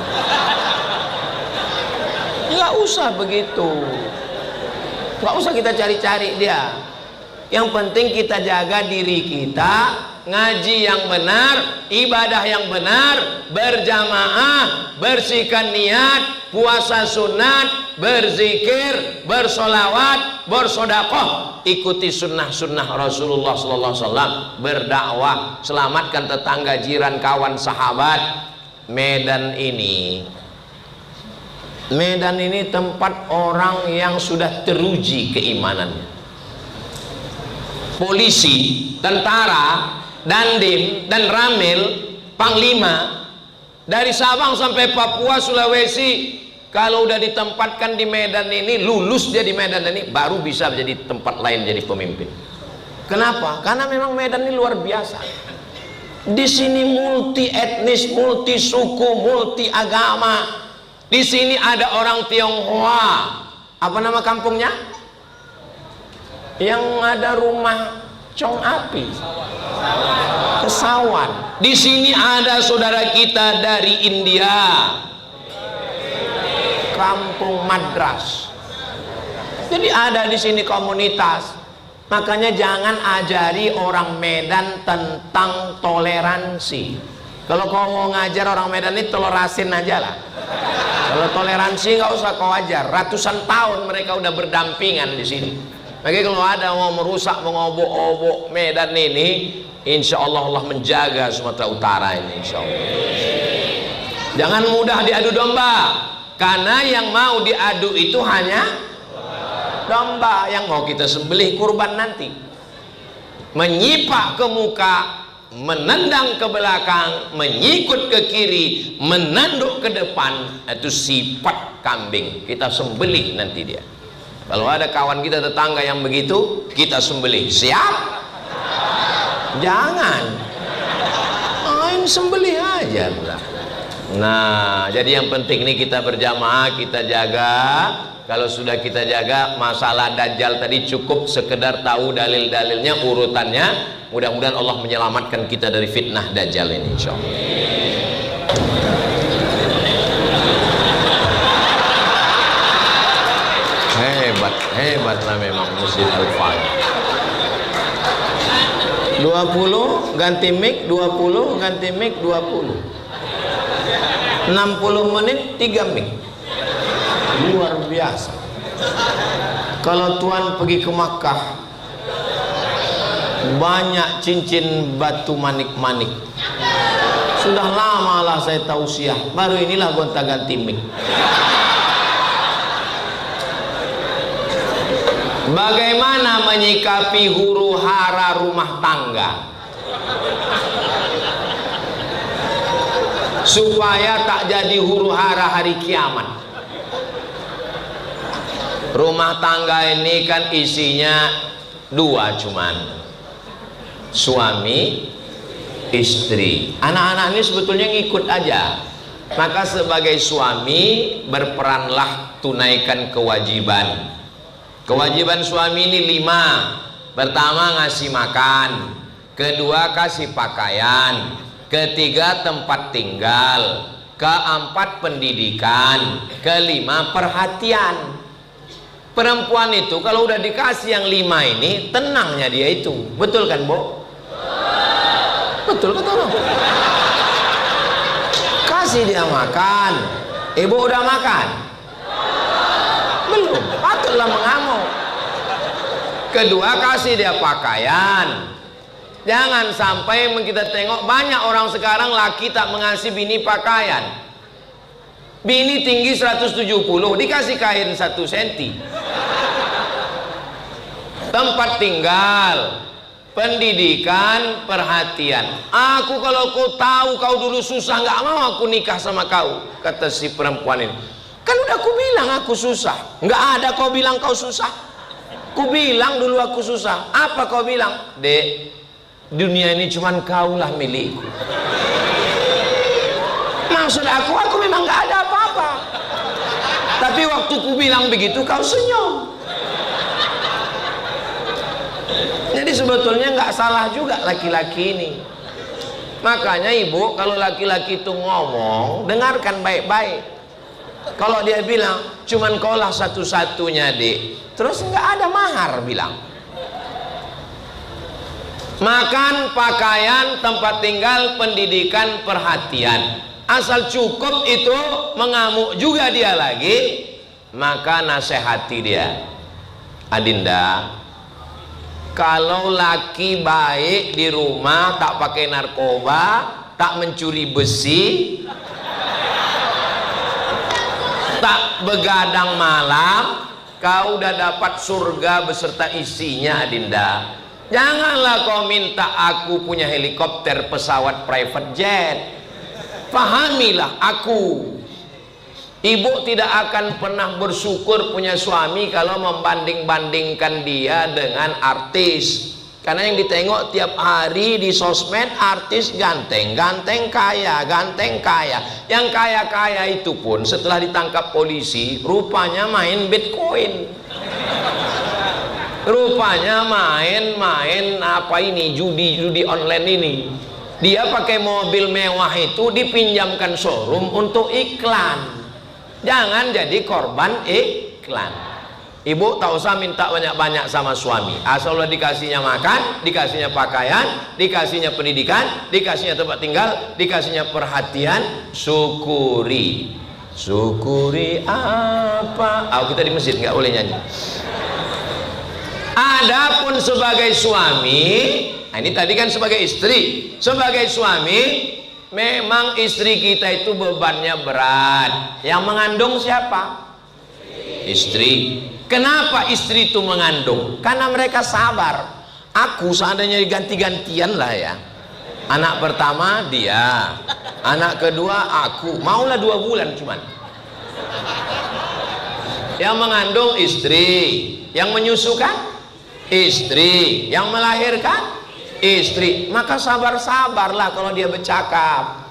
Nggak usah begitu. Nggak usah kita cari-cari dia. Yang penting kita jaga diri kita, ngaji yang benar, ibadah yang benar, berjamaah, bersihkan niat, puasa sunat, berzikir, bersolawat, bersodakoh, ikuti sunnah-sunnah Rasulullah SAW, berdakwah, selamatkan tetangga, jiran, kawan, sahabat. Medan ini tempat orang yang sudah teruji keimanannya. Polisi, tentara, dandim, dan ramil, panglima, dari Sabang sampai Papua, Sulawesi, kalau udah ditempatkan di Medan ini, lulus dia di Medan ini, baru bisa jadi tempat lain jadi pemimpin. Kenapa? Karena memang Medan ini luar biasa. Di sini multi etnis, multi suku, multi agama. Di sini ada orang Tionghoa. Apa nama kampungnya? Yang ada rumah Cong Api, Kesawan. Di sini ada saudara kita dari India, Kampung Madras. Jadi ada di sini komunitas. Makanya jangan ajari orang Medan tentang toleransi. Kalau kau mau ngajar orang Medan ini, tolerasin aja lah. Kalau toleransi nggak usah kau ajar. Ratusan tahun mereka udah berdampingan di sini. Bagi kalau ada mau merusak, mengobok-obok Medan ini, insya Allah Allah menjaga Sumatera Utara ini, insya Allah. Jangan mudah diadu domba, karena yang mau diadu itu hanya domba yang mau kita sembelih kurban nanti. Menyipak ke muka, menendang ke belakang, menyikut ke kiri, menanduk ke depan, itu sifat kambing. Kita sembelih nanti dia. Kalau ada kawan kita tetangga yang begitu, kita sembelih. Siap? Jangan main sembelih aja. Nah, jadi yang penting ini kita berjamaah, kita jaga. Kalau sudah kita jaga, masalah Dajjal tadi cukup sekedar tahu dalil-dalilnya, urutannya. Mudah-mudahan Allah menyelamatkan kita dari fitnah Dajjal ini, insyaallah. Hebatlah memang Masjid Al-Fatih. 20 ganti mic, 20 ganti mic, 20 60 menit 3 mic. Luar biasa. Kalau Tuhan pergi ke Makkah, banyak cincin batu manik-manik. Sudah lama lah saya tausiah, baru inilah gonta ganti mic. Bagaimana menyikapi huru hara rumah tangga supaya tak jadi huru hara hari kiamat? Rumah tangga ini kan isinya dua cuman, suami istri. Anak-anak ini sebetulnya ngikut aja. Maka sebagai suami berperanlah tunaikan kewajiban. Kewajiban suami ini 5. Pertama ngasih makan, kedua kasih pakaian, ketiga tempat tinggal, keempat pendidikan, kelima perhatian. Perempuan itu kalau udah dikasih yang 5 ini, tenangnya dia itu. Betul kan, Bo? Betul kata lo. Kasih dia makan. Ibu udah makan? Belum, patutlah mengamuk. Kedua, kasih dia pakaian. Jangan sampai kita tengok banyak orang sekarang laki tak mengasihi bini pakaian. Bini tinggi 170, dikasih kain 1 cm. Tempat tinggal, pendidikan, perhatian. Aku kalau kau tahu kau dulu susah, nggak mau aku nikah sama kau, kata si perempuan ini. Kan udah aku bilang aku susah. Nggak ada kau bilang kau susah. Ku bilang dulu aku susah. Apa kau bilang? Dek, dunia ini cuman kaulah milikku. Maksud aku memang nggak ada apa-apa. Tapi waktu ku bilang begitu kau senyum. Jadi sebetulnya nggak salah juga laki-laki ini. Makanya ibu, kalau laki-laki itu ngomong, dengarkan baik-baik. Kalau dia bilang cuman kaulah satu-satunya, Dek, terus nggak ada mahar, bilang makan, pakaian, tempat tinggal, pendidikan, perhatian. Asal cukup itu mengamuk juga dia lagi, maka nasihati dia. Adinda, kalau laki baik di rumah, tak pakai narkoba, tak mencuri besi, tak begadang malam, kau udah dapat surga beserta isinya, Adinda. Janganlah kau minta aku punya helikopter, pesawat private jet. Pahamilah aku. Ibu tidak akan pernah bersyukur punya suami kalau membanding-bandingkan dia dengan artis. Karena yang ditengok tiap hari di sosmed, artis ganteng, ganteng kaya, ganteng kaya. Yang kaya-kaya itu pun setelah ditangkap polisi, rupanya main Bitcoin. Rupanya main apa ini, judi online ini. Dia pakai mobil mewah itu dipinjamkan showroom untuk iklan. Jangan jadi korban iklan. Ibu tak usah minta banyak-banyak sama suami. Asal udah dikasihnya makan, dikasihnya pakaian, dikasihnya pendidikan, dikasihnya tempat tinggal, dikasihnya perhatian, syukuri. Syukuri apa? Oh, kita di masjid nggak boleh nyanyi. Adapun sebagai suami, nah ini tadi kan sebagai istri. Sebagai suami, memang istri kita itu bebannya berat. Yang mengandung siapa? Istri. Kenapa istri itu mengandung? Karena mereka sabar. Aku seandainya ganti-gantian lah ya. Anak pertama dia, anak kedua aku. Maulah 2 bulan cuman. Yang mengandung istri, yang menyusukan istri, yang melahirkan istri. Maka sabar-sabarlah kalau dia bercakap.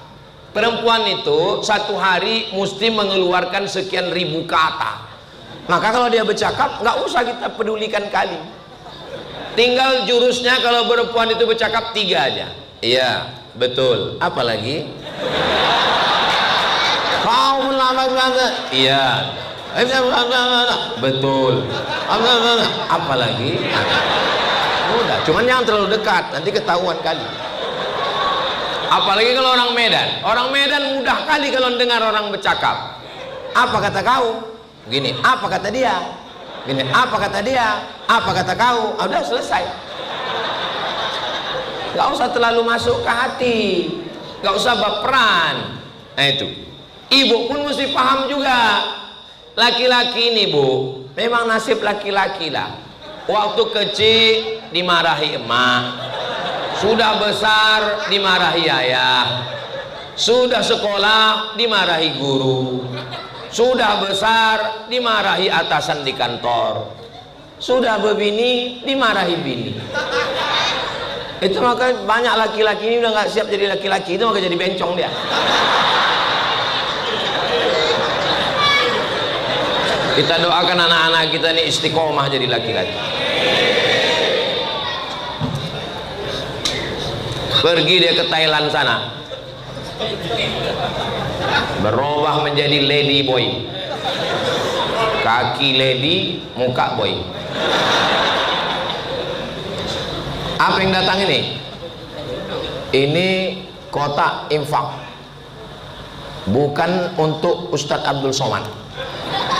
Perempuan itu 1 hari mesti mengeluarkan sekian ribu kata. Maka kalau dia bercakap nggak usah kita pedulikan kali. Tinggal jurusnya kalau perempuan itu bercakap 3 aja. Iya, betul. Apalagi? Kau melamar banget. Iya. Betul. Apalagi? Udah, cuman jangan terlalu dekat, nanti ketahuan kali. Apalagi kalau orang Medan. Orang Medan mudah kali kalau dengar orang bercakap. Apa kata kau? Gini, apa kata dia? Gini, apa kata dia? Apa kata kau? Udah selesai. Gak usah terlalu masuk ke hati, gak usah baperan. Nah itu, ibu pun mesti paham juga. Laki-laki ini bu, memang nasib laki-laki lah. Waktu kecil dimarahi emak, sudah besar dimarahi ayah, sudah sekolah dimarahi guru, sudah besar dimarahi atasan di kantor, sudah berbini dimarahi bini. Itu maka banyak laki-laki ini udah nggak siap jadi laki-laki, itu maka jadi bencong dia. Kita doakan anak-anak kita ini istiqomah jadi laki-laki. Pergi dia ke Thailand sana, berubah menjadi lady boy, kaki lady, muka boy. Apa yang datang ini? Ini kotak infak, bukan untuk Ustadz Abdul Somad.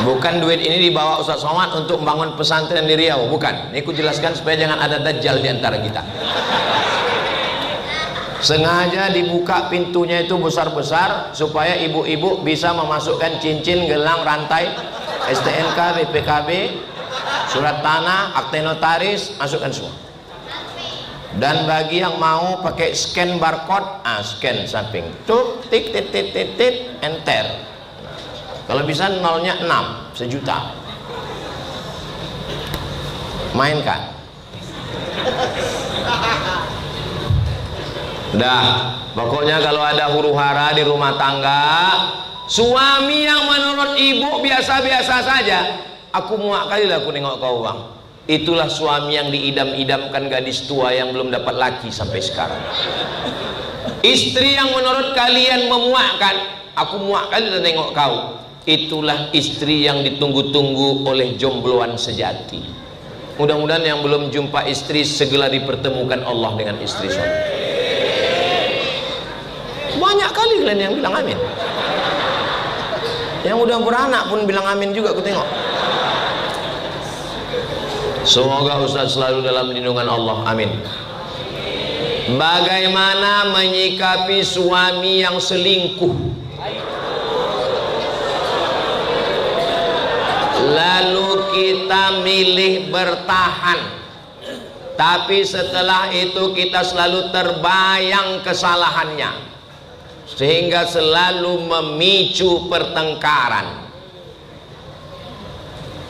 Bukan duit ini dibawa Ustadz Somad untuk membangun pesantren di Riau, bukan. Ini aku jelaskan supaya jangan ada dajjal di antara kita. Sengaja dibuka pintunya itu besar-besar supaya ibu-ibu bisa memasukkan cincin, gelang, rantai, STNK, BPKB, surat tanah, akte notaris, masukkan semua. Dan bagi yang mau pakai scan barcode, scan samping, tuh, tik, tit, tit, tit, tit, enter. Kalau bisa nolnya 6, sejuta. Mainkan. Dah, pokoknya kalau ada huru hara di rumah tangga, suami yang menurut ibu biasa-biasa saja, aku muak kali lah aku nengok kau bang. Itulah suami yang diidam-idamkan gadis tua yang belum dapat laki sampai sekarang. Istri yang menurut kalian memuakkan, aku muak kali lah nengok kau. Itulah istri yang ditunggu-tunggu oleh jombloan sejati. Mudah-mudahan yang belum jumpa istri segera dipertemukan Allah dengan istri suami. Banyak kali kalian yang bilang amin. Yang udah beranak pun bilang amin juga, aku tengok. Semoga Ustaz selalu dalam lindungan Allah, amin. Bagaimana menyikapi suami yang selingkuh, lalu kita milih bertahan, tapi setelah itu kita selalu terbayang kesalahannya sehingga selalu memicu pertengkaran.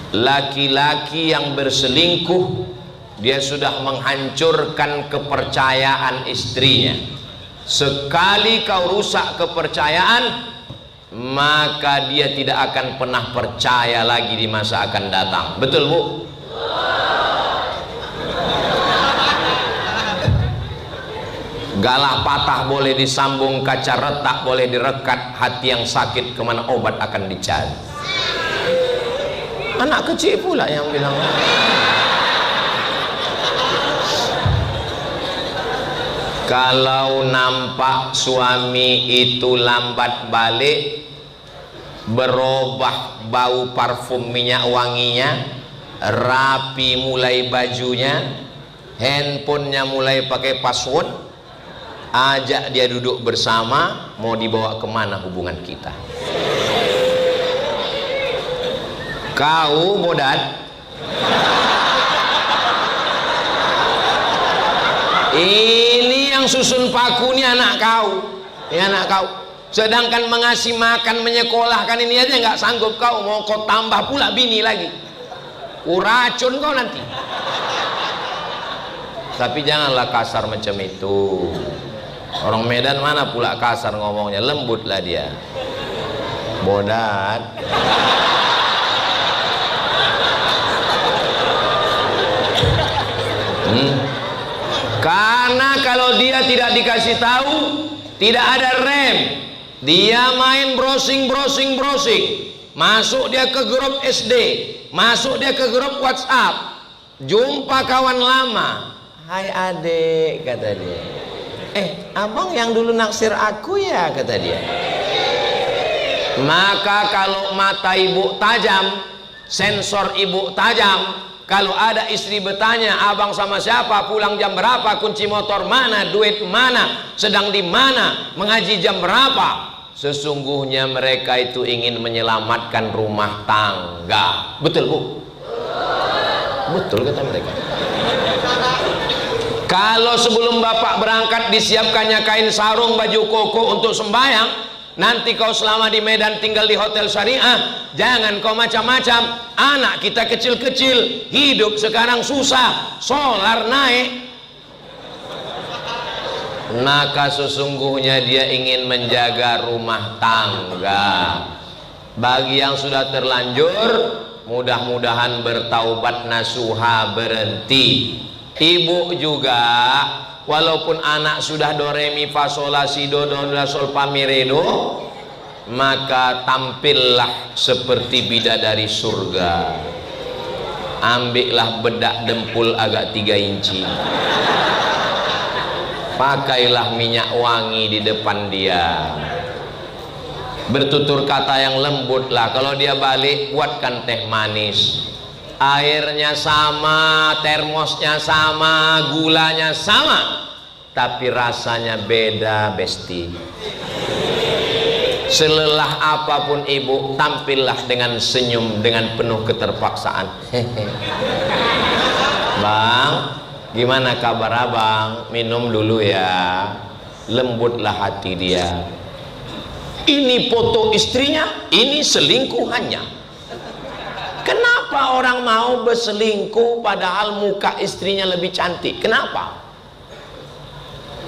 Laki-laki yang berselingkuh, dia sudah menghancurkan kepercayaan istrinya. Sekali kau rusak kepercayaan, maka dia tidak akan pernah percaya lagi di masa akan datang. Betul bu? Galah patah boleh disambung, kaca retak boleh direkat, hati yang sakit kemana obat akan dicari. Anak kecil pula yang bilang. Kalau nampak suami itu lambat balik, berubah bau parfum minyak wanginya, rapi mulai bajunya, handphonenya mulai pakai password, ajak dia duduk bersama, mau dibawa kemana hubungan kita? Kau bodat, ini yang susun paku ini anak kau, ini anak kau. Sedangkan mengasih makan, menyekolahkan ini aja nggak sanggup kau, mau kau tambah pula bini lagi, racun kau nanti. Tapi janganlah kasar macam itu. Orang Medan mana pula kasar ngomongnya, lembutlah dia. Bodat. Karena kalau dia tidak dikasih tahu, tidak ada rem, dia main browsing, masuk dia ke grup SD, masuk dia ke grup WhatsApp, jumpa kawan lama, hai adik, kata dia, abang yang dulu naksir aku ya, kata dia. Maka kalau mata ibu tajam, sensor ibu tajam, kalau ada istri bertanya, abang sama siapa, pulang jam berapa, kunci motor mana, duit mana, sedang di mana, mengaji jam berapa, sesungguhnya mereka itu ingin menyelamatkan rumah tangga. Betul bu? Betul kata mereka. Kalau sebelum bapak berangkat disiapkannya kain sarung, baju koko untuk sembahyang, nanti kau selama di Medan tinggal di hotel syariah, jangan kau macam-macam. Anak kita kecil-kecil, hidup sekarang susah, solar naik. Maka sesungguhnya dia ingin menjaga rumah tangga. Bagi yang sudah terlanjur, mudah-mudahan bertaubat nasuha, berhenti. Ibu juga, walaupun anak sudah do re mi fa sol la si do la sol fa mi re do, maka tampillah seperti bidadari surga. Ambillah bedak dempul agak 3 inci, pakailah minyak wangi di depan dia, bertutur kata yang lembutlah. Kalau dia balik, buatkan teh manis, airnya sama, termosnya sama, gulanya sama, tapi rasanya beda, besti. Selelah apapun ibu, tampillah dengan senyum, dengan penuh keterpaksaan. Bang, gimana kabar abang? Minum dulu ya. Lembutlah hati dia. Ini foto istrinya, ini selingkuhannya. Kenapa orang mau berselingkuh padahal muka istrinya lebih cantik? Kenapa?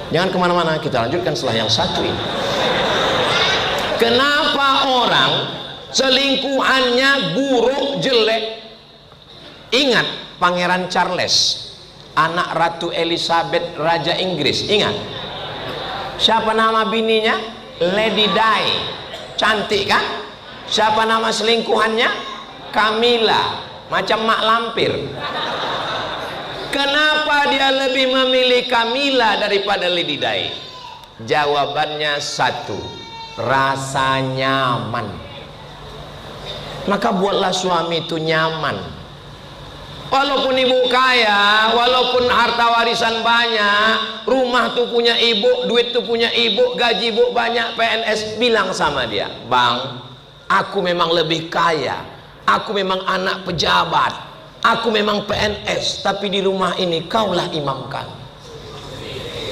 Jangan kemana-mana, kita lanjutkan setelah yang satu ini. Kenapa orang selingkuhannya buruk, jelek? Ingat Pangeran Charles, anak Ratu Elizabeth, Raja Inggris. Ingat siapa nama bininya? Lady Di. Cantik kan? Siapa nama selingkuhannya? Camilla, macam mak lampir. Kenapa dia lebih memilih Camilla daripada Lady Di? Jawabannya satu, rasa nyaman. Maka buatlah suami itu nyaman. Walaupun ibu kaya, walaupun harta warisan banyak, rumah tuh punya ibu, duit tuh punya ibu, gaji ibu banyak, PNS, bilang sama dia, bang, aku memang lebih kaya, aku memang anak pejabat, aku memang PNS, tapi di rumah ini kaulah imamkan.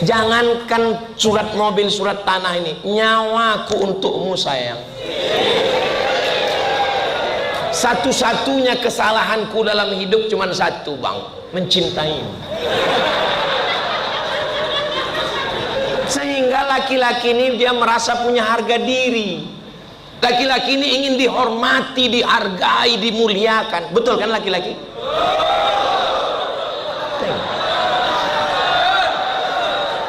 Jangankan surat mobil, surat tanah ini, nyawaku untukmu sayang. Satu-satunya kesalahanku dalam hidup cuma satu bang, mencintaimu. Sehingga laki-laki ini dia merasa punya harga diri. Laki-laki ini ingin dihormati, dihargai, dimuliakan. Betul kan laki-laki?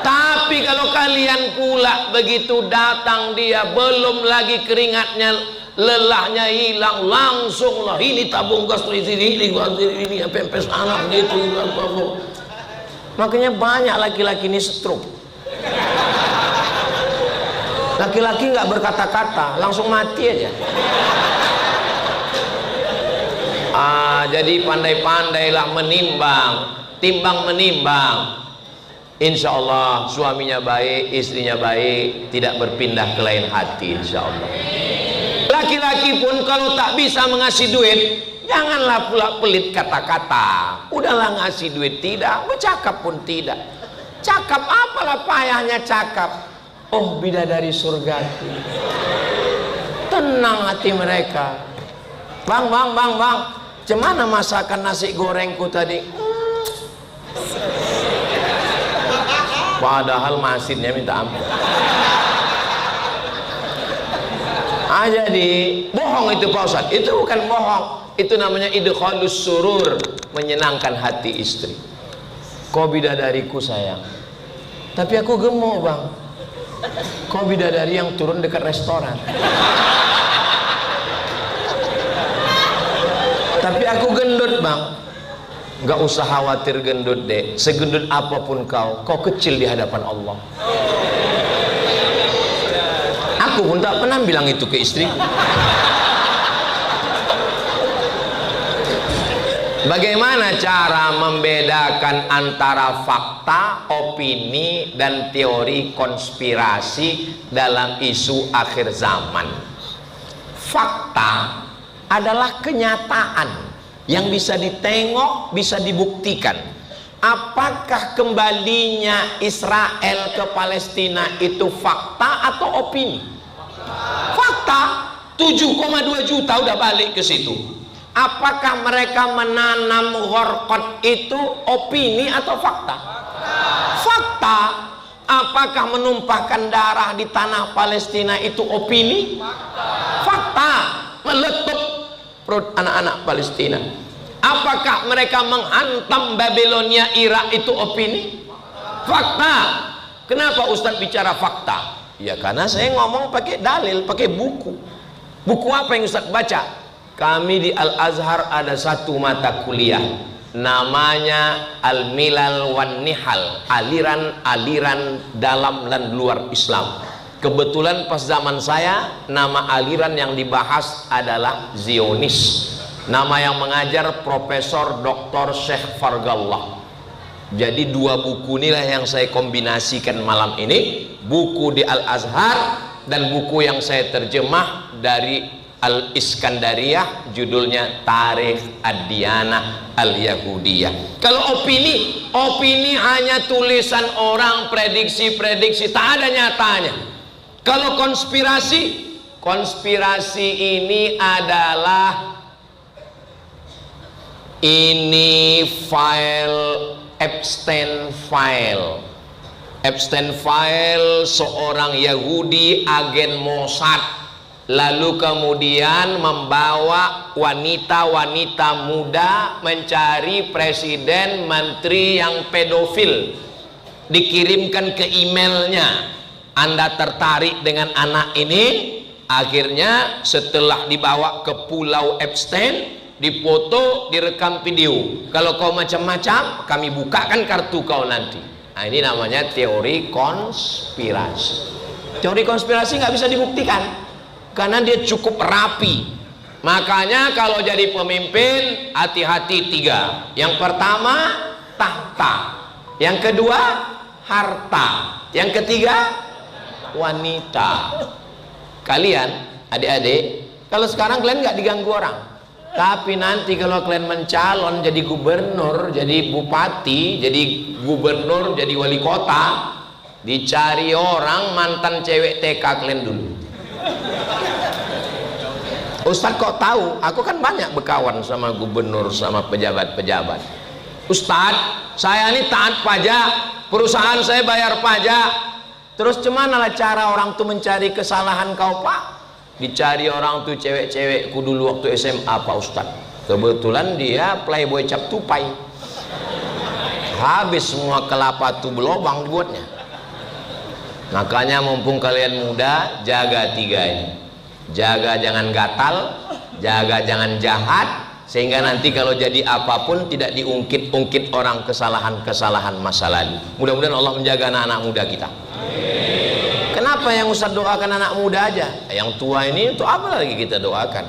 Tapi kalau kalian pula begitu datang dia, belum lagi keringatnya, lelahnya hilang, langsung lah ini tabung gas ini pempes anak gitu. Makanya banyak laki-laki ini stroke. Laki-laki nggak berkata-kata, langsung mati aja. Jadi pandai-pandailah menimbang, timbang menimbang. Insya Allah suaminya baik, istrinya baik, tidak berpindah ke lain hati, insya Allah. Laki-laki pun kalau tak bisa mengasih duit, janganlah pula pelit kata-kata. Udahlah ngasih duit tidak, bercakap pun tidak. Cakap apalah payahnya cakap. Oh bidadari surgati, tenang hati mereka. Bang, cemana masakan nasi gorengku tadi? Padahal masinnya minta ampun. Jadi bohong itu Pak Ustadz. Itu bukan bohong, itu namanya idkhalus surur, menyenangkan hati istri. Kau bidadariku sayang, tapi aku gemuk bang. Kau bidadari yang turun dekat restoran. Tapi aku gendut bang. Gak usah khawatir gendut deh, segendut apapun kau kecil di hadapan Allah. Aku pun tak pernah bilang itu ke istriku. Bagaimana cara membedakan antara fakta, opini, dan teori konspirasi dalam isu akhir zaman? Fakta adalah kenyataan yang bisa ditengok, bisa dibuktikan. Apakah kembalinya Israel ke Palestina itu fakta atau opini? Fakta. 7,2 juta udah balik ke situ. Apakah mereka menanam gharqad itu opini atau fakta? Fakta. Apakah menumpahkan darah di tanah Palestina itu opini? Fakta. Meletup perut anak-anak Palestina. Apakah mereka menghantam Babilonia Irak itu opini? Fakta. Kenapa Ustadz bicara fakta? Ya karena saya ngomong pakai dalil, pakai buku. Buku apa yang Ustadz baca? Kami di Al-Azhar ada satu mata kuliah namanya Al-Milal wan Nihal, aliran-aliran dalam dan luar Islam. Kebetulan pas zaman saya nama aliran yang dibahas adalah Zionis. Nama yang mengajar Profesor Dr. Syekh Fargallah. Jadi dua buku inilah yang saya kombinasikan malam ini, buku di Al-Azhar dan buku yang saya terjemah dari Al-Iskandariyah, judulnya Tarikh Ad-Diyanah Al-Yahudiyah. Kalau opini hanya tulisan orang, prediksi-prediksi, tak ada nyatanya. Kalau konspirasi ini adalah file Epstein file seorang Yahudi agen Mossad, lalu kemudian membawa wanita-wanita muda mencari presiden, menteri yang pedofil, dikirimkan ke emailnya. Anda tertarik dengan anak ini? Akhirnya setelah dibawa ke pulau Epstein, dipoto, direkam video. Kalau kau macam-macam, kami bukakan kartu kau nanti. Nah, ini namanya teori konspirasi. Teori konspirasi nggak bisa dibuktikan karena dia cukup rapi. Makanya kalau jadi pemimpin, hati-hati 3. Yang pertama, tahta. Yang kedua, harta. Yang ketiga, wanita. Kalian, adik-adik, kalau sekarang kalian nggak diganggu orang. Tapi nanti kalau kalian mencalon jadi gubernur, jadi bupati, jadi gubernur, jadi wali kota, dicari orang mantan cewek TK kalian dulu. Ustadz kok tahu? Aku kan banyak berkawan sama gubernur, sama pejabat-pejabat. Ustadz, saya ini taat pajak, perusahaan saya bayar pajak. Terus cemana lah cara orang tuh mencari kesalahan kau Pak? Dicari orang tuh cewek-cewekku dulu waktu SMA Pak Ustadz. Kebetulan dia playboy cap tupai. Habis semua kelapa tuh berlobang dibuatnya. Makanya mumpung kalian muda, jaga 3 ini. Jaga jangan gatal, jaga jangan jahat, sehingga nanti kalau jadi apapun tidak diungkit-ungkit orang kesalahan-kesalahan masa lalu. Mudah-mudahan Allah menjaga anak-anak muda kita. Kenapa Kenapa yang Ustaz doakan anak muda aja? Yang tua ini untuk apa lagi kita doakan?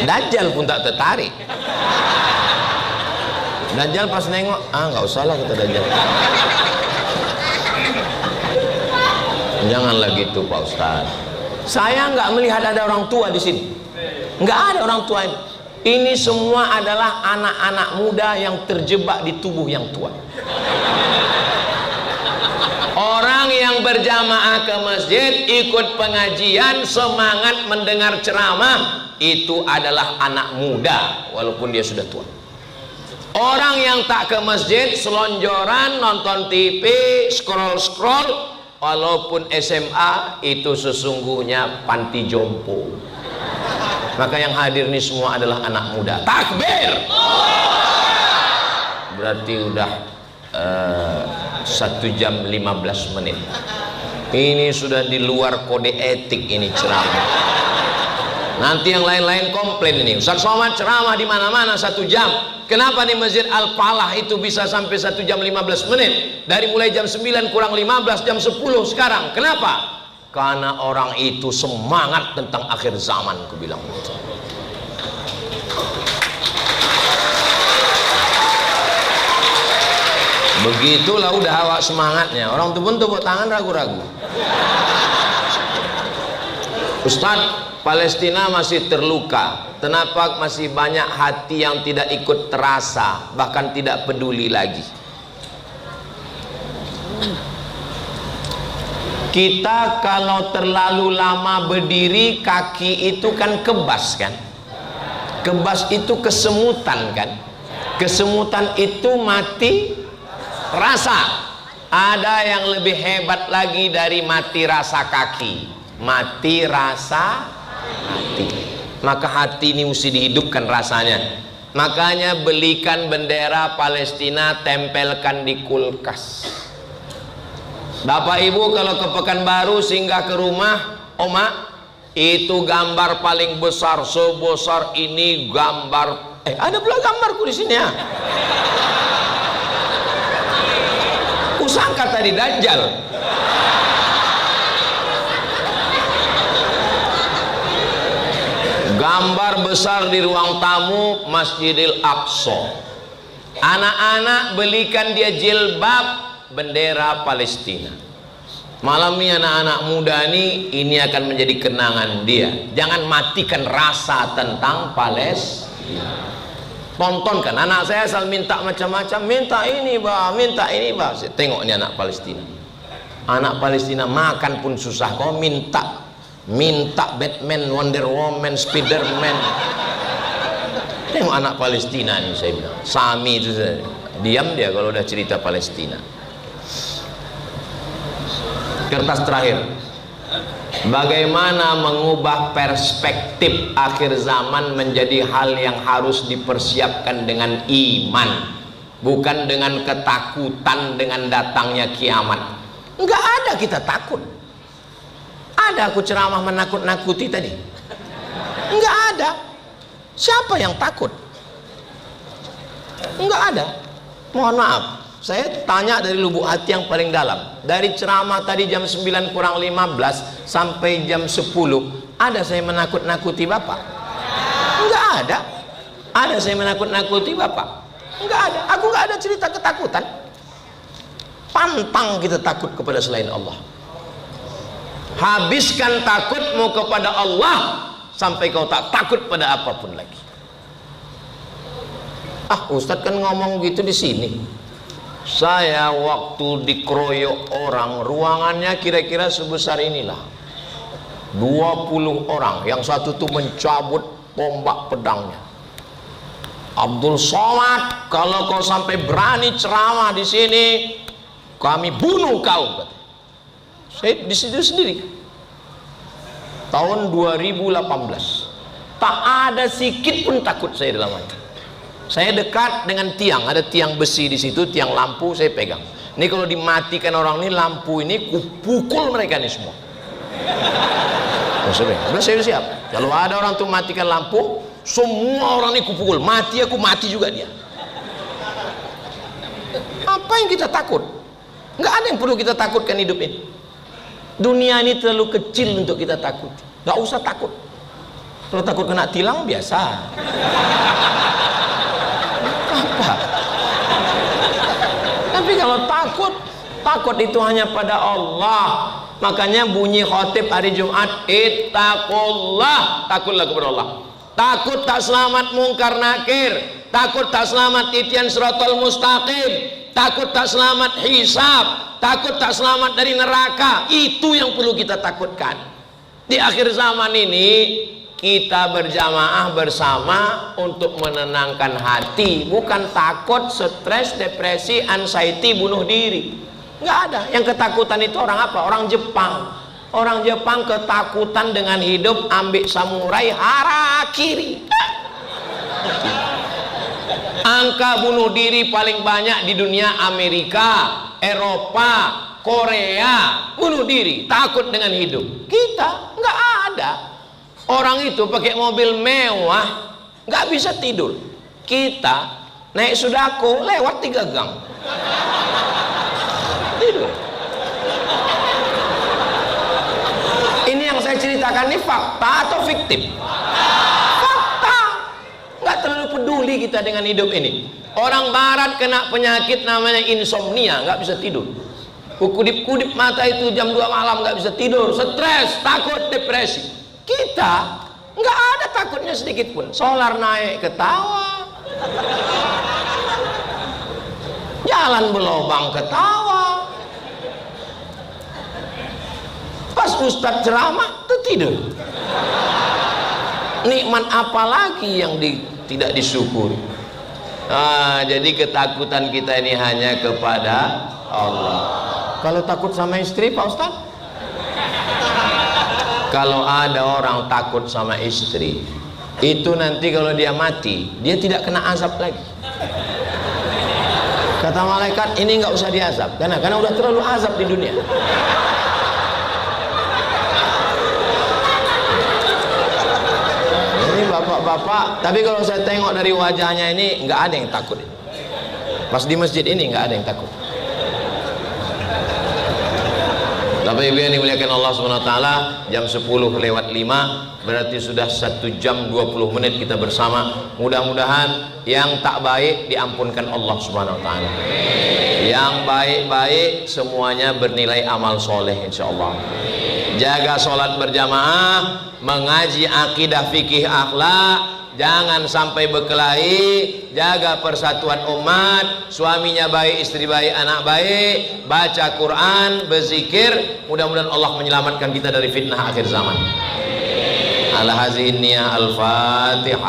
Dajjal pun tak tertarik. Dajjal pas nengok, nggak usah lah kata Dajjal. Janganlah gitu Pak Ustaz. Saya nggak melihat ada orang tua di sini. Nggak ada orang tua ini. Ini semua adalah anak-anak muda yang terjebak di tubuh yang tua. Orang yang berjamaah ke masjid, ikut pengajian, semangat mendengar ceramah, itu adalah anak muda walaupun dia sudah tua. Orang yang tak ke masjid, selonjoran, nonton TV, scroll-scroll, walaupun SMA, itu sesungguhnya panti jompo. Maka yang hadir ini semua adalah anak muda. Takbir! Berarti udah 1 jam 15 menit. Ini sudah di luar kode etik ini ceramah. Nanti yang lain-lain komplain ini. Ustaz Somad ceramah di mana-mana 1 jam. Kenapa di Masjid Al-Falah itu bisa sampai 1 jam 15 menit? Dari mulai jam 9 kurang 15, jam 10 sekarang. Kenapa? Karena orang itu semangat tentang akhir zaman, aku bilang. Begitulah udah awak semangatnya. Orang itu pun tepuk tangan ragu-ragu. Ustaz, Palestina masih terluka. Kenapa masih banyak hati yang tidak ikut terasa, bahkan tidak peduli lagi? Kita kalau terlalu lama berdiri, kaki itu kan kebas kan? Kebas itu kesemutan kan? Kesemutan itu mati rasa. Ada yang lebih hebat lagi dari mati rasa kaki. Mati rasa hati. Maka hati ini mesti dihidupkan rasanya. Makanya belikan bendera Palestina, tempelkan di kulkas. Bapak Ibu kalau ke Pekanbaru singgah ke rumah Oma, itu gambar paling besar sebesar ini gambar. Ada pula gambarku di sini ya. Kusangka tadi Dajjal. Gambar besar di ruang tamu Masjidil Aqsa. Anak-anak belikan dia jilbab bendera Palestina. Malam ini anak-anak muda ini akan menjadi kenangan dia. Jangan matikan rasa tentang Palestina. Tontonkan, anak saya asal minta macam-macam, minta ini bah, minta ini bah. Tengok ini anak Palestina. Anak Palestina makan pun susah, kau minta Batman, Wonder Woman, Spiderman. Tengok anak Palestina ini, saya bilang. Sami itu diam dia kalau udah cerita Palestina. Kertas terakhir. Bagaimana mengubah perspektif akhir zaman menjadi hal yang harus dipersiapkan dengan iman, bukan dengan ketakutan dengan datangnya kiamat. Enggak ada kita takut. Ada aku ceramah menakut-nakuti tadi? Enggak ada. Siapa yang takut? Enggak ada. Mohon maaf, saya tanya dari lubuk hati yang paling dalam. Dari ceramah tadi jam 9 kurang 15 sampai jam 10, ada saya menakut-nakuti Bapak? Enggak ada. Ada saya menakut-nakuti Bapak? Enggak ada. Aku enggak ada cerita ketakutan. Pantang kita takut kepada selain Allah. Habiskan takutmu kepada Allah sampai kau tak takut pada apapun lagi. Ustadz kan ngomong gitu di sini. Saya waktu dikeroyok orang, ruangannya kira-kira sebesar inilah. 20 orang, yang satu tuh mencabut tombak pedangnya. Abdul Somad, kalau kau sampai berani ceramah di sini, kami bunuh kau. Saya di situ sendiri. Tahun 2018. Tak ada sikit pun takut saya dalam hati. Saya dekat dengan tiang, ada tiang besi di situ, tiang lampu saya pegang. Ini kalau dimatikan orang ini, lampu ini kupukul mereka ini semua. Sudah saya siap. Kalau ada orang tuh matikan lampu, semua orang ini kupukul. Mati aku, mati juga dia. Apa yang kita takut? Nggak ada yang perlu kita takutkan hidup ini. Dunia ini terlalu kecil untuk kita takut. Gak usah takut. Kalau takut kena tilang biasa. Apa? Tapi kalau takut itu hanya pada Allah. Makanya bunyi khotib hari Jumat, ittaqullah, takutlah kepada Allah. Takut tak selamat mungkar nakir, takut tak selamat titian siratal mustaqim, takut tak selamat hisab, takut tak selamat dari neraka. Itu yang perlu kita takutkan. Di akhir zaman ini kita berjamaah bersama untuk menenangkan hati, bukan takut, stres, depresi, anxiety, bunuh diri. Nggak ada. Yang ketakutan itu orang apa? Orang Jepang. Orang Jepang ketakutan dengan hidup, ambil samurai harakiri. Angka bunuh diri paling banyak di dunia Amerika, Eropa, Korea, bunuh diri, takut dengan hidup. Kita nggak ada. Orang itu pakai mobil mewah, nggak bisa tidur. Kita naik Sudako lewat 3 gang. Tidur. Ini yang saya ceritakan ini fakta atau fiktif? Fakta. Nggak terlalu peduli kita dengan hidup ini. Orang barat kena penyakit namanya insomnia, nggak bisa tidur. Kudip-kudip mata itu jam 2 malam nggak bisa tidur, stres, takut, depresi. Kita nggak ada takutnya sedikit pun. Solar naik ketawa, jalan berlobang ketawa. Pas Ustadz ceramah tuh tidur. Nikmat apa lagi yang tidak disyukuri? Jadi ketakutan kita ini hanya kepada Allah. Kalau takut sama istri, Pak Ustadz? Kalau ada orang takut sama istri, itu nanti kalau dia mati, dia tidak kena azab lagi. Kata malaikat, ini nggak usah diazab, karena udah terlalu azab di dunia. Bapak-bapak, tapi kalau saya tengok dari wajahnya ini nggak ada yang takut. Pas di masjid ini nggak ada yang takut. Bapak Ibu yang dimuliakan Allah SWT, jam 10:05 berarti sudah 1 jam 20 menit kita bersama. Mudah-mudahan yang tak baik diampunkan Allah SWT. Yang baik-baik semuanya bernilai amal soleh insyaallah. Jaga sholat berjamaah, mengaji akidah, fikih, akhlak, jangan sampai berkelahi, jaga persatuan umat, suaminya baik, istri baik, anak baik, baca Quran, berzikir. Mudah-mudahan Allah menyelamatkan kita dari fitnah akhir zaman. Ala haziniyah al-Fatihah.